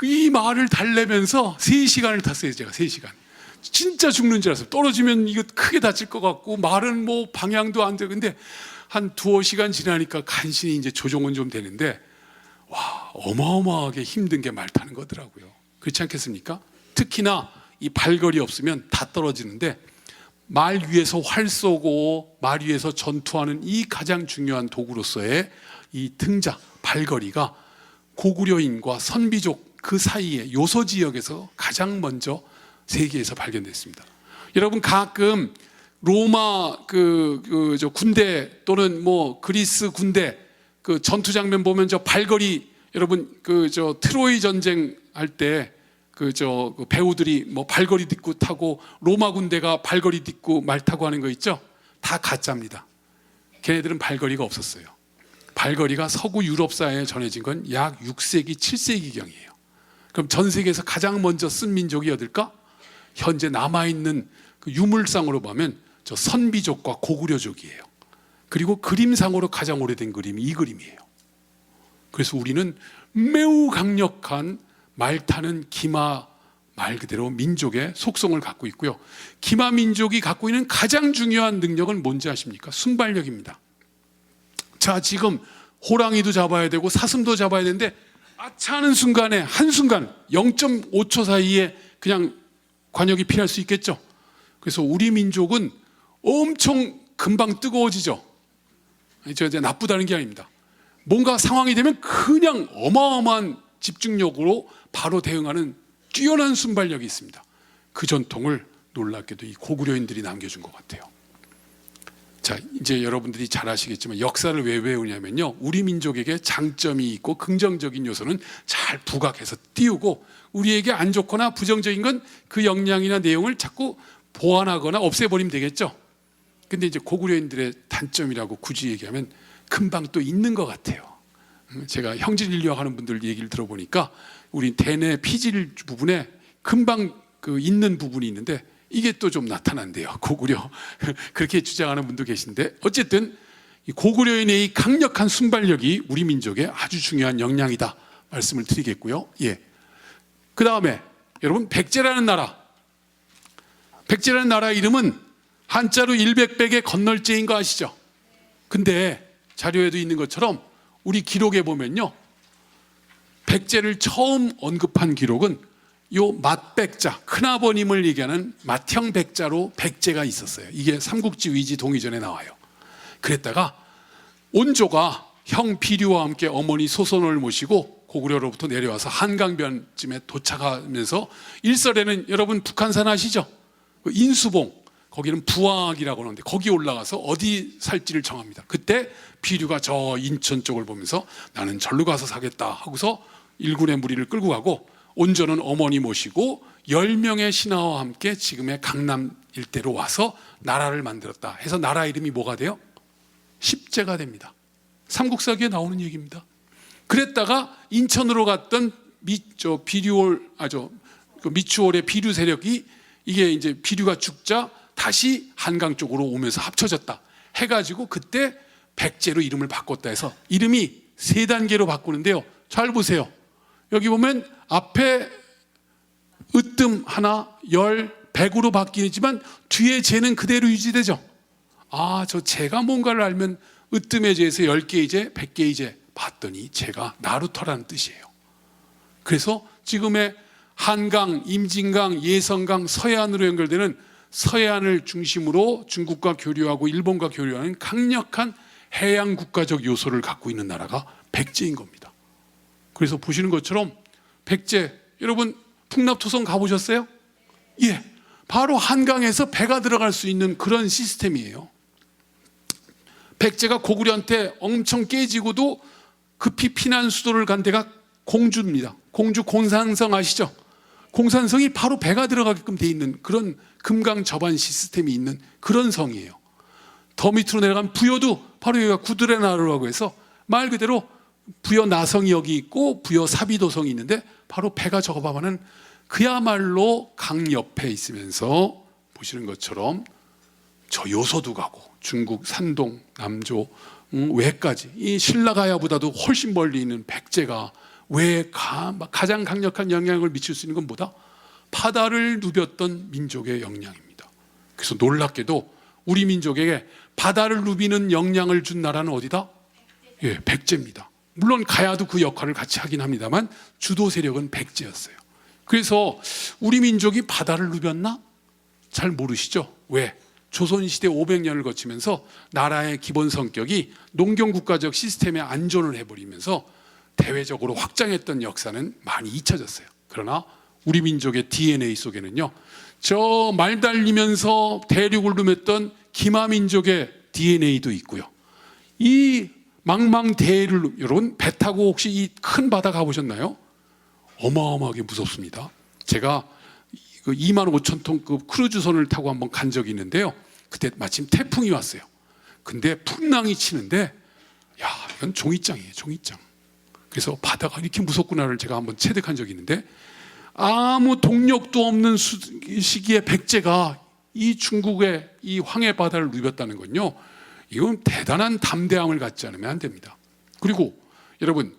이 말을 달래면서 3시간을 탔어요. 제가 3시간. 진짜 죽는 줄 알았어요. 떨어지면 이거 크게 다칠 것 같고 말은 뭐 방향도 안 돼. 근데 한 2-5시간 지나니까 간신히 이제 조종은 좀 되는데, 와, 어마어마하게 힘든 게 말 타는 거더라고요. 그렇지 않겠습니까? 특히나 이 발걸이 없으면 다 떨어지는데, 말 위에서 활 쏘고 말 위에서 전투하는 이 가장 중요한 도구로서의 이 등자, 발걸이가 고구려인과 선비족 그 사이의 요소 지역에서 가장 먼저 세계에서 발견됐습니다. 여러분, 가끔 로마 저 군대 또는 뭐 그리스 군대 그 전투 장면 보면 저 발걸이, 여러분 저 트로이 전쟁 할 때 그 배우들이 뭐 발걸이 딛고 타고 로마 군대가 발걸이 딛고 말 타고 하는 거 있죠? 다 가짜입니다. 걔네들은 발걸이가 없었어요. 발걸이가 서구 유럽 사회에 전해진 건 약 6세기, 7세기경이에요. 그럼 전 세계에서 가장 먼저 쓴 민족이 어딜까? 현재 남아있는 그 유물상으로 보면 저 선비족과 고구려족이에요. 그리고 그림상으로 가장 오래된 그림이 이 그림이에요. 그래서 우리는 매우 강력한 말 타는 기마, 말 그대로 민족의 속성을 갖고 있고요. 기마 민족이 갖고 있는 가장 중요한 능력은 뭔지 아십니까? 순발력입니다. 자, 지금 호랑이도 잡아야 되고 사슴도 잡아야 되는데 아차 하는 순간에, 한순간 0.5초 사이에 그냥 관역이 피할 수 있겠죠. 그래서 우리 민족은 엄청 금방 뜨거워지죠. 저 이제 나쁘다는 게 아닙니다. 뭔가 상황이 되면 그냥 어마어마한 집중력으로 바로 대응하는 뛰어난 순발력이 있습니다. 그 전통을 놀랍게도 이 고구려인들이 남겨준 것 같아요. 자, 이제 여러분들이 잘 아시겠지만 역사를 왜 외우냐면요, 우리 민족에게 장점이 있고 긍정적인 요소는 잘 부각해서 띄우고, 우리에게 안 좋거나 부정적인 건 그 역량이나 내용을 자꾸 보완하거나 없애버리면 되겠죠. 근데 이제 고구려인들의 단점이라고 굳이 얘기하면 금방 또 있는 것 같아요. 제가 형질인류학 하는 분들 얘기를 들어보니까 우리 대뇌 피질 부분에 금방 그 있는 부분이 있는데 이게 또 좀 나타난대요. 고구려 그렇게 주장하는 분도 계신데, 어쨌든 이 고구려인의 이 강력한 순발력이 우리 민족의 아주 중요한 역량이다 말씀을 드리겠고요. 예. 그 다음에 여러분, 백제라는 나라, 백제라는 나라 이름은 한자로 일백백의 건널제인 거 아시죠? 근데 자료에도 있는 것처럼 우리 기록에 보면요, 백제를 처음 언급한 기록은 요 맏백자, 큰아버님을 얘기하는 맏형 백자로 백제가 있었어요. 이게 삼국지 위지 동의전에 나와요. 그랬다가 온조가 형 비류와 함께 어머니 소선을 모시고 고구려로부터 내려와서 한강변쯤에 도착하면서 일설에는 여러분 북한산 아시죠? 그 인수봉, 거기는 부학이라고 하는데 거기 올라가서 어디 살지를 정합니다. 그때 비류가 저 인천 쪽을 보면서 나는 절로 가서 사겠다 하고서 일군의 무리를 끌고 가고, 온조는 어머니 모시고 10명의 신하와 함께 지금의 강남 일대로 와서 나라를 만들었다 해서 나라 이름이 뭐가 돼요? 십제가 됩니다. 삼국사기에 나오는 얘기입니다. 그랬다가 인천으로 갔던 미추홀의 비류 세력이 이게 이제 비류가 죽자 다시 한강 쪽으로 오면서 합쳐졌다 해가지고 그때 백제로 이름을 바꿨다 해서 이름이 3단계로 바꾸는데요. 잘 보세요. 여기 보면 앞에 으뜸 하나, 열, 백으로 바뀌지만 뒤에 제는 그대로 유지되죠. 아, 저 제가 뭔가를 알면 으뜸의 제에서 10개의 제, 100개의 제 봤더니 제가 나루터라는 뜻이에요. 그래서 지금의 한강, 임진강, 예성강, 서해안으로 연결되는 서해안을 중심으로 중국과 교류하고 일본과 교류하는 강력한 해양 국가적 요소를 갖고 있는 나라가 백제인 겁니다. 그래서 보시는 것처럼 백제, 여러분 풍납토성 가보셨어요? 예, 바로 한강에서 배가 들어갈 수 있는 그런 시스템이에요. 백제가 고구려한테 엄청 깨지고도 급히 피난 수도를 간 데가 공주입니다. 공주 공산성 아시죠? 공산성이 바로 배가 들어가게끔 돼 있는 그런 금강 저반 시스템이 있는 그런 성이에요. 더 밑으로 내려가면 부여도 바로 여기가 구들의 나루라고 해서 말 그대로 부여 나성이 여기 있고 부여 사비도성이 있는데 바로 배가 저거봐하는 그야말로 강 옆에 있으면서 보시는 것처럼 저 요소도 가고 중국 산동, 남조, 외까지 이 신라가야보다도 훨씬 멀리 있는 백제가 왜 가장 강력한 영향을 미칠 수 있는 건 뭐다? 바다를 누볐던 민족의 영향입니다. 그래서 놀랍게도 우리 민족에게 바다를 누비는 영향을 준 나라는 어디다? 예, 백제입니다. 물론 가야도 그 역할을 같이 하긴 합니다만 주도 세력은 백제였어요. 그래서 우리 민족이 바다를 누볐나? 잘 모르시죠? 왜? 조선시대 500년을 거치면서 나라의 기본 성격이 농경국가적 시스템에 안전을 해버리면서 대외적으로 확장했던 역사는 많이 잊혀졌어요. 그러나 우리 민족의 DNA 속에는요, 저 말 달리면서 대륙을 누볐던 기마민족의 DNA도 있고요. 이 망망대해를, 여러분 배 타고 혹시 이 큰 바다 가보셨나요? 어마어마하게 무섭습니다. 제가 25,000톤급 크루즈선을 타고 한번 간 적이 있는데요. 그때 마침 태풍이 왔어요. 근데 풍랑이 치는데 야, 이건 종이장이에요, 종이장. 그래서 바다가 이렇게 무섭구나를 제가 한번 체득한 적이 있는데, 아무 동력도 없는 시기에 백제가 이 중국의 이 황해 바다를 누볐다는 건요, 이건 대단한 담대함을 갖지 않으면 안 됩니다. 그리고 여러분,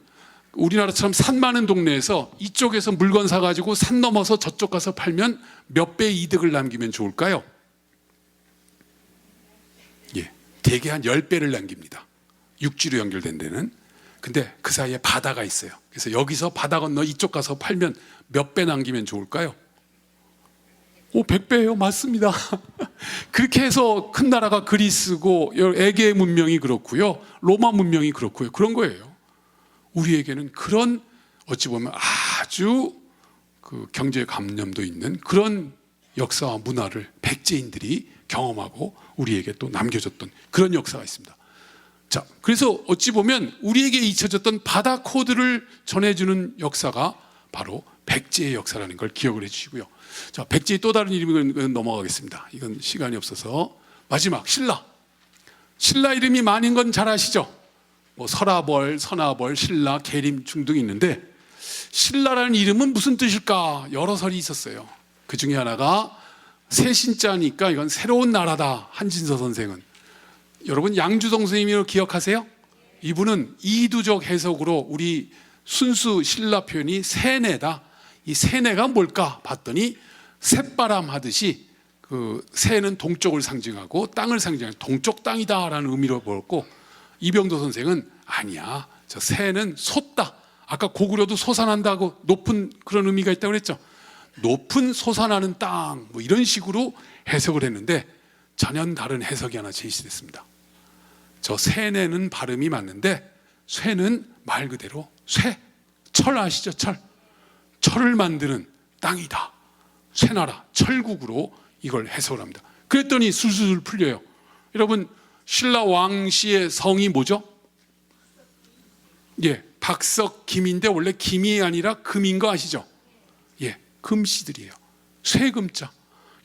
우리나라처럼 산 많은 동네에서 이쪽에서 물건 사가지고 산 넘어서 저쪽 가서 팔면 몇 배의 이득을 남기면 좋을까요? 예, 대개 한 10배를 남깁니다. 육지로 연결된 데는. 근데 그 사이에 바다가 있어요. 그래서 여기서 바다 건너 이쪽 가서 팔면 몇 배 남기면 좋을까요? 100배예요. 맞습니다. 그렇게 해서 큰 나라가 그리스고 에게 문명이 그렇고요, 로마 문명이 그렇고요, 그런 거예요. 우리에게는 그런 어찌 보면 아주 그 경제 감념도 있는 그런 역사와 문화를 백제인들이 경험하고 우리에게 또 남겨줬던 그런 역사가 있습니다. 자, 그래서 어찌 보면 우리에게 잊혀졌던 바다 코드를 전해주는 역사가 바로 백제의 역사라는 걸 기억을 해주시고요. 자, 백제의 또 다른 이름은 넘어가겠습니다. 이건 시간이 없어서. 마지막 신라. 신라 이름이 많은 건 잘 아시죠? 뭐 설아벌, 선아벌, 신라, 계림, 중등이 있는데, 신라라는 이름은 무슨 뜻일까? 여러 설이 있었어요. 그 중에 하나가 새신자니까 이건 새로운 나라다. 한진서 선생은. 여러분 양주동 선생님을 기억하세요? 이분은 이두적 해석으로 우리 순수 신라 표현이 세네다. 이 세네가 뭘까 봤더니 새바람 하듯이 그 새는 동쪽을 상징하고 땅을 상징하는 동쪽 땅이다라는 의미로 보았고, 이병도 선생은 아니야, 저 새는 솟다. 아까 고구려도 솟아난다고 높은 그런 의미가 있다고 그랬죠. 높은 솟아나는 땅, 뭐 이런 식으로 해석을 했는데 전혀 다른 해석이 하나 제시됐습니다. 저 쇠내는 발음이 맞는데 쇠는 말 그대로 쇠, 철 아시죠? 철을 만드는 땅이다. 쇠나라, 철국으로 이걸 해석을 합니다. 그랬더니 술술 풀려요. 여러분, 신라 왕씨의 성이 뭐죠? 예, 박석김인데 원래 김이 아니라 금인 거 아시죠? 예, 금씨들이에요. 쇠금자.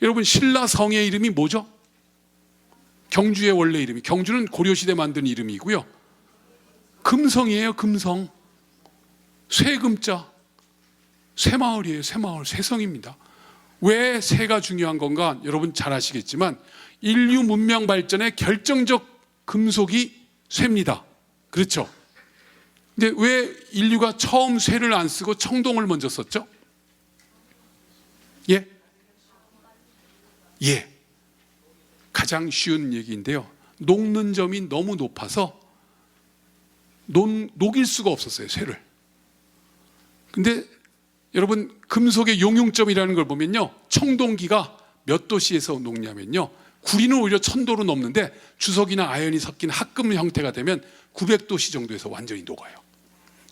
여러분, 신라 성의 이름이 뭐죠? 경주의 원래 이름이, 경주는 고려시대 만든 이름이고요. 금성이에요. 금성. 쇠금자. 쇠마을이에요. 쇠마을, 쇠성입니다. 왜 쇠가 중요한 건가? 여러분 잘 아시겠지만 인류 문명 발전의 결정적 금속이 쇠입니다. 그렇죠? 근데 왜 인류가 처음 쇠를 안 쓰고 청동을 먼저 썼죠? 예? 예. 가장 쉬운 얘기인데요. 녹는 점이 너무 높아서 녹일 수가 없었어요, 쇠를. 근데 여러분, 금속의 용융점이라는 걸 보면요, 청동기가 몇 도씨에서 녹냐면요, 구리는 오히려 1000도로 녹는데 주석이나 아연이 섞인 합금 형태가 되면 900도씨 정도에서 완전히 녹아요.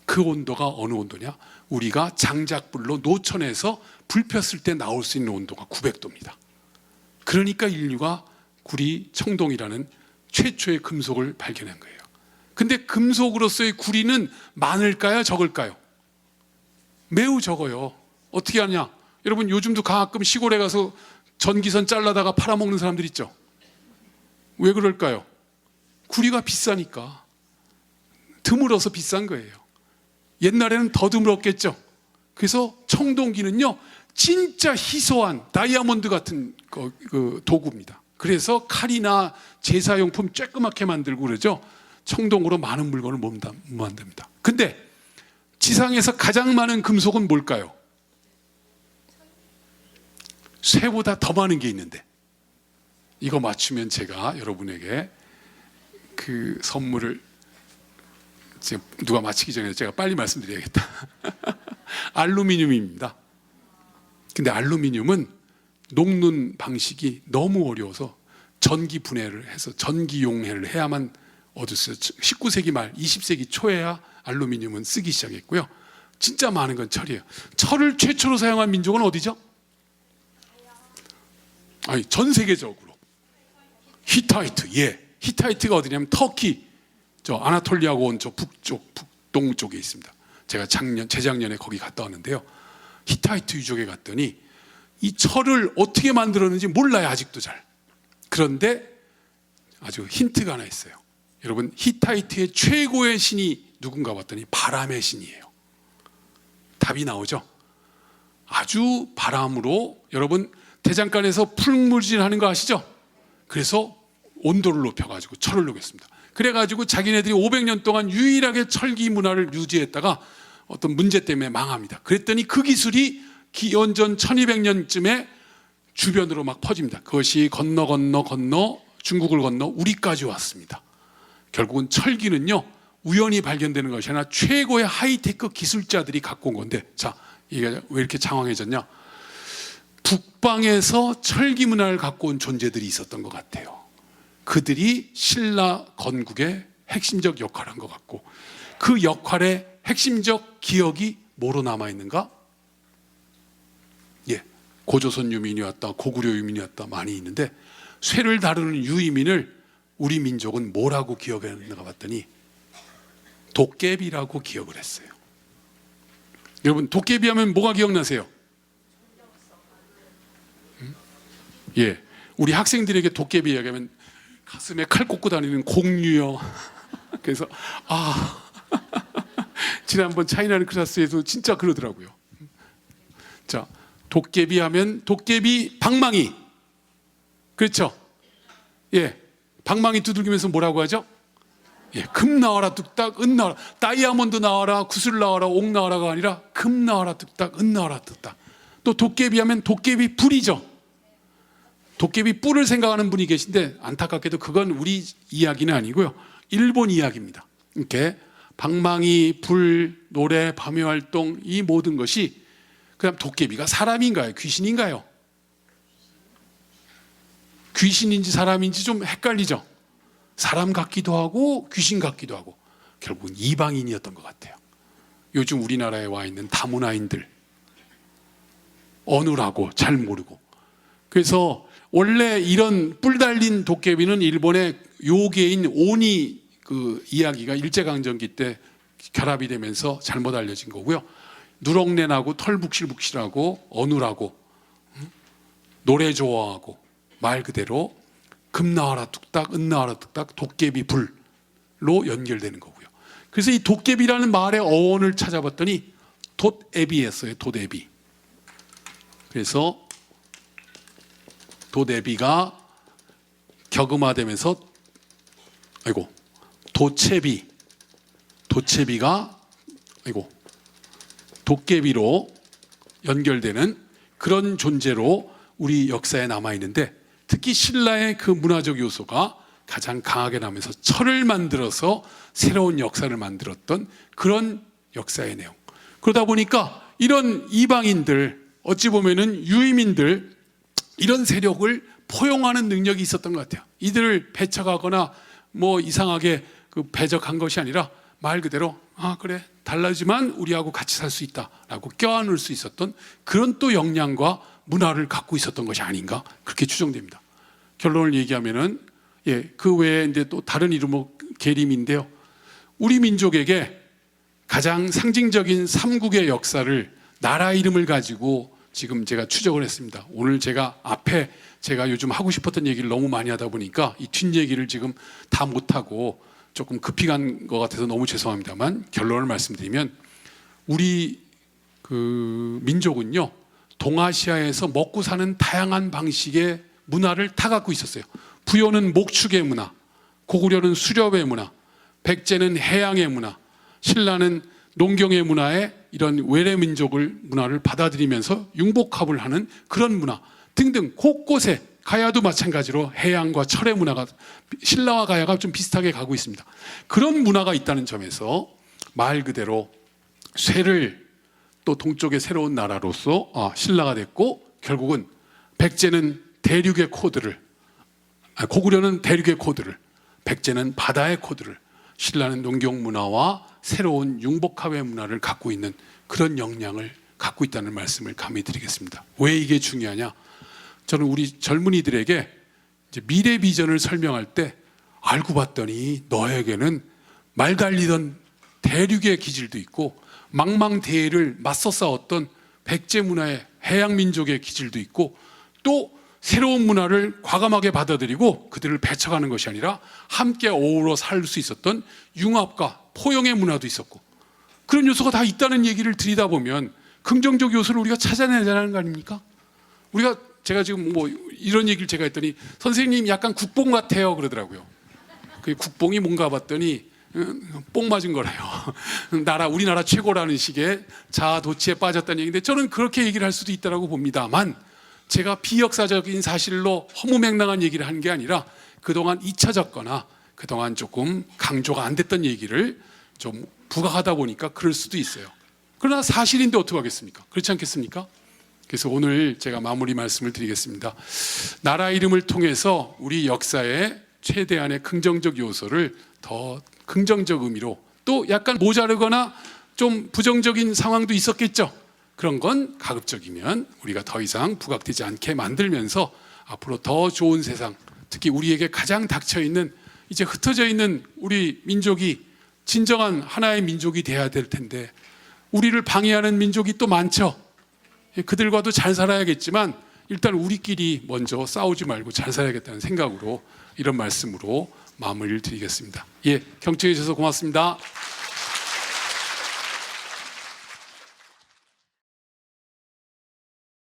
그 온도가 어느 온도냐? 우리가 장작불로 노천에서 불 폈을 때 나올 수 있는 온도가 900도입니다. 그러니까 인류가 구리, 청동이라는 최초의 금속을 발견한 거예요. 근데 금속으로서의 구리는 많을까요? 적을까요? 매우 적어요. 어떻게 하냐? 여러분, 요즘도 가끔 시골에 가서 전기선 잘라다가 팔아먹는 사람들 있죠? 왜 그럴까요? 구리가 비싸니까. 드물어서 비싼 거예요. 옛날에는 더 드물었겠죠? 그래서 청동기는요, 진짜 희소한 다이아몬드 같은 그 도구입니다. 그래서 칼이나 제사용품 쬐끄맣게 만들고 그러죠. 청동으로 많은 물건을 못 만듭니다. 근데 지상에서 가장 많은 금속은 뭘까요? 쇠보다 더 많은 게 있는데, 이거 맞추면 제가 여러분에게 그 선물을, 누가 맞히기 전에 제가 빨리 말씀드려야겠다. 알루미늄입니다. 근데 알루미늄은 녹는 방식이 너무 어려워서 전기 분해를 해서 전기 용해를 해야만 얻을 수 있어요. 19세기 말 20세기 초에야 알루미늄은 쓰기 시작했고요. 진짜 많은 건 철이에요. 철을 최초로 사용한 민족은 어디죠? 아니, 전 세계적으로 히타이트. 예, 히타이트가 어디냐면 터키, 저 아나톨리아고 온 저 북쪽, 북동 쪽에 있습니다. 제가 재작년에 거기 갔다 왔는데요, 히타이트 유적에 갔더니 이 철을 어떻게 만들었는지 몰라요, 아직도 잘. 그런데 아주 힌트가 하나 있어요. 여러분, 히타이트의 최고의 신이 누군가 봤더니 바람의 신이에요. 답이 나오죠? 아주 바람으로, 여러분 대장간에서 풀물질하는 거 아시죠? 그래서 온도를 높여가지고 철을 녹였습니다. 그래가지고 자기네들이 500년 동안 유일하게 철기 문화를 유지했다가 어떤 문제 때문에 망합니다. 그랬더니 그 기술이 기원전 1200년쯤에 주변으로 막 퍼집니다. 그것이 건너 중국을 건너 우리까지 왔습니다. 결국은 철기는요, 우연히 발견되는 것이 아니라 최고의 하이테크 기술자들이 갖고 온 건데, 자, 이게 왜 이렇게 장황해졌냐? 북방에서 철기 문화를 갖고 온 존재들이 있었던 것 같아요. 그들이 신라 건국의 핵심적 역할을 한 것 같고, 그 역할의 핵심적 기억이 뭐로 남아있는가? 예, 고조선 유민이 왔다, 고구려 유민이 왔다, 많이 있는데 쇠를 다루는 유이민을 우리 민족은 뭐라고 기억했는가 봤더니 도깨비라고 기억을 했어요. 여러분, 도깨비 하면 뭐가 기억나세요? 예, 우리 학생들에게 도깨비 이야기하면 가슴에 칼 꽂고 다니는 공유요. 그래서 지난번 차이나는 클래스에도 진짜 그러더라고요. 자, 도깨비 하면 도깨비 방망이, 그렇죠? 예, 방망이 두들기면서 뭐라고 하죠? 예, 금 나와라 뚝딱, 은 나와라, 다이아몬드 나와라, 구슬 나와라, 옥 나와라가 아니라 금 나와라 뚝딱, 은 나와라 뚝딱. 또 도깨비 하면 도깨비 뿔이죠. 도깨비 뿔을 생각하는 분이 계신데 안타깝게도 그건 우리 이야기는 아니고요, 일본 이야기입니다. 이렇게 방망이, 불, 노래, 밤의 활동, 이 모든 것이 그다음 도깨비가 사람인가요? 귀신인가요? 귀신인지 사람인지 좀 헷갈리죠. 사람 같기도 하고 귀신 같기도 하고 결국은 이방인이었던 것 같아요. 요즘 우리나라에 와 있는 다문화인들 어느라고 잘 모르고. 그래서 원래 이런 뿔 달린 도깨비는 일본의 요괴인 오니 그 이야기가 일제강점기 때 결합이 되면서 잘못 알려진 거고요. 누렁내나고 털북실북실하고 어눌하고 노래 좋아하고 말 그대로 금 나와라 뚝딱 은 나와라 뚝딱 도깨비 불로 연결되는 거고요. 그래서 이 도깨비라는 말의 어원을 찾아봤더니 돛애비였어요. 돛애비. 그래서 돛애비가 격음화되면서 도채비가 도깨비로 연결되는 그런 존재로 우리 역사에 남아 있는데, 특히 신라의 그 문화적 요소가 가장 강하게 나면서 철을 만들어서 새로운 역사를 만들었던 그런 역사의 내용. 그러다 보니까 이런 이방인들, 어찌 보면은 유의민들, 이런 세력을 포용하는 능력이 있었던 것 같아요. 이들을 배척하거나 뭐 이상하게 그 배적한 것이 아니라 말 그대로 그래 달라지만 우리하고 같이 살 수 있다라고 껴안을 수 있었던 그런 또 역량과 문화를 갖고 있었던 것이 아닌가 그렇게 추정됩니다. 결론을 얘기하면은 그 외에 이제 또 다른 이름으로 계림인데요. 우리 민족에게 가장 상징적인 삼국의 역사를 나라 이름을 가지고 지금 제가 추적을 했습니다. 오늘 제가 앞에 제가 요즘 하고 싶었던 얘기를 너무 많이 하다 보니까 이 뒷얘기를 지금 다 못하고 조금 급히 간 것 같아서 너무 죄송합니다만, 결론을 말씀드리면 우리 그 민족은요, 동아시아에서 먹고 사는 다양한 방식의 문화를 다 갖고 있었어요. 부여는 목축의 문화, 고구려는 수렵의 문화, 백제는 해양의 문화, 신라는 농경의 문화에 이런 외래 민족을 문화를 받아들이면서 융복합을 하는 그런 문화 등등 곳곳에, 가야도 마찬가지로 해양과 철의 문화가, 신라와 가야가 좀 비슷하게 가고 있습니다. 그런 문화가 있다는 점에서 말 그대로 쇠를 또 동쪽의 새로운 나라로서 신라가 됐고, 결국은 백제는 대륙의 코드를, 고구려는 대륙의 코드를, 백제는 바다의 코드를, 신라는 농경 문화와 새로운 융복합의 문화를 갖고 있는 그런 역량을 갖고 있다는 말씀을 감히 드리겠습니다. 왜 이게 중요하냐? 저는 우리 젊은이들에게 이제 미래 비전을 설명할 때 알고 봤더니 너에게는 말 달리던 대륙의 기질도 있고 망망대해를 맞서 싸웠던 백제 문화의 해양 민족의 기질도 있고, 또 새로운 문화를 과감하게 받아들이고 그들을 배척하는 것이 아니라 함께 어우러 살 수 있었던 융합과 포용의 문화도 있었고, 그런 요소가 다 있다는 얘기를 드리다 보면 긍정적 요소를 우리가 찾아내야 되는 거 아닙니까? 제가 지금 뭐 이런 얘기를 제가 했더니 선생님 약간 국뽕 같아요 그러더라고요. 그 국뽕이 뭔가 봤더니 뽕 맞은 거래요. 우리나라 최고라는 식의 자아도취에 빠졌다는 얘기인데, 저는 그렇게 얘기를 할 수도 있다고 봅니다만, 제가 비역사적인 사실로 허무맹랑한 얘기를 하는 게 아니라 그동안 잊혀졌거나 그동안 조금 강조가 안 됐던 얘기를 좀 부각하다 보니까 그럴 수도 있어요. 그러나 사실인데 어떡하겠습니까? 그렇지 않겠습니까? 그래서 오늘 제가 마무리 말씀을 드리겠습니다. 나라 이름을 통해서 우리 역사의 최대한의 긍정적 요소를 더 긍정적 의미로, 또 약간 모자르거나 좀 부정적인 상황도 있었겠죠. 그런 건 가급적이면 우리가 더 이상 부각되지 않게 만들면서 앞으로 더 좋은 세상, 특히 우리에게 가장 닥쳐있는, 이제 흩어져 있는 우리 민족이 진정한 하나의 민족이 돼야 될 텐데 우리를 방해하는 민족이 또 많죠. 그들과도 잘 살아야겠지만 일단 우리끼리 먼저 싸우지 말고 잘 살아야겠다는 생각으로 이런 말씀으로 마무리를 드리겠습니다. 경청해 주셔서 고맙습니다.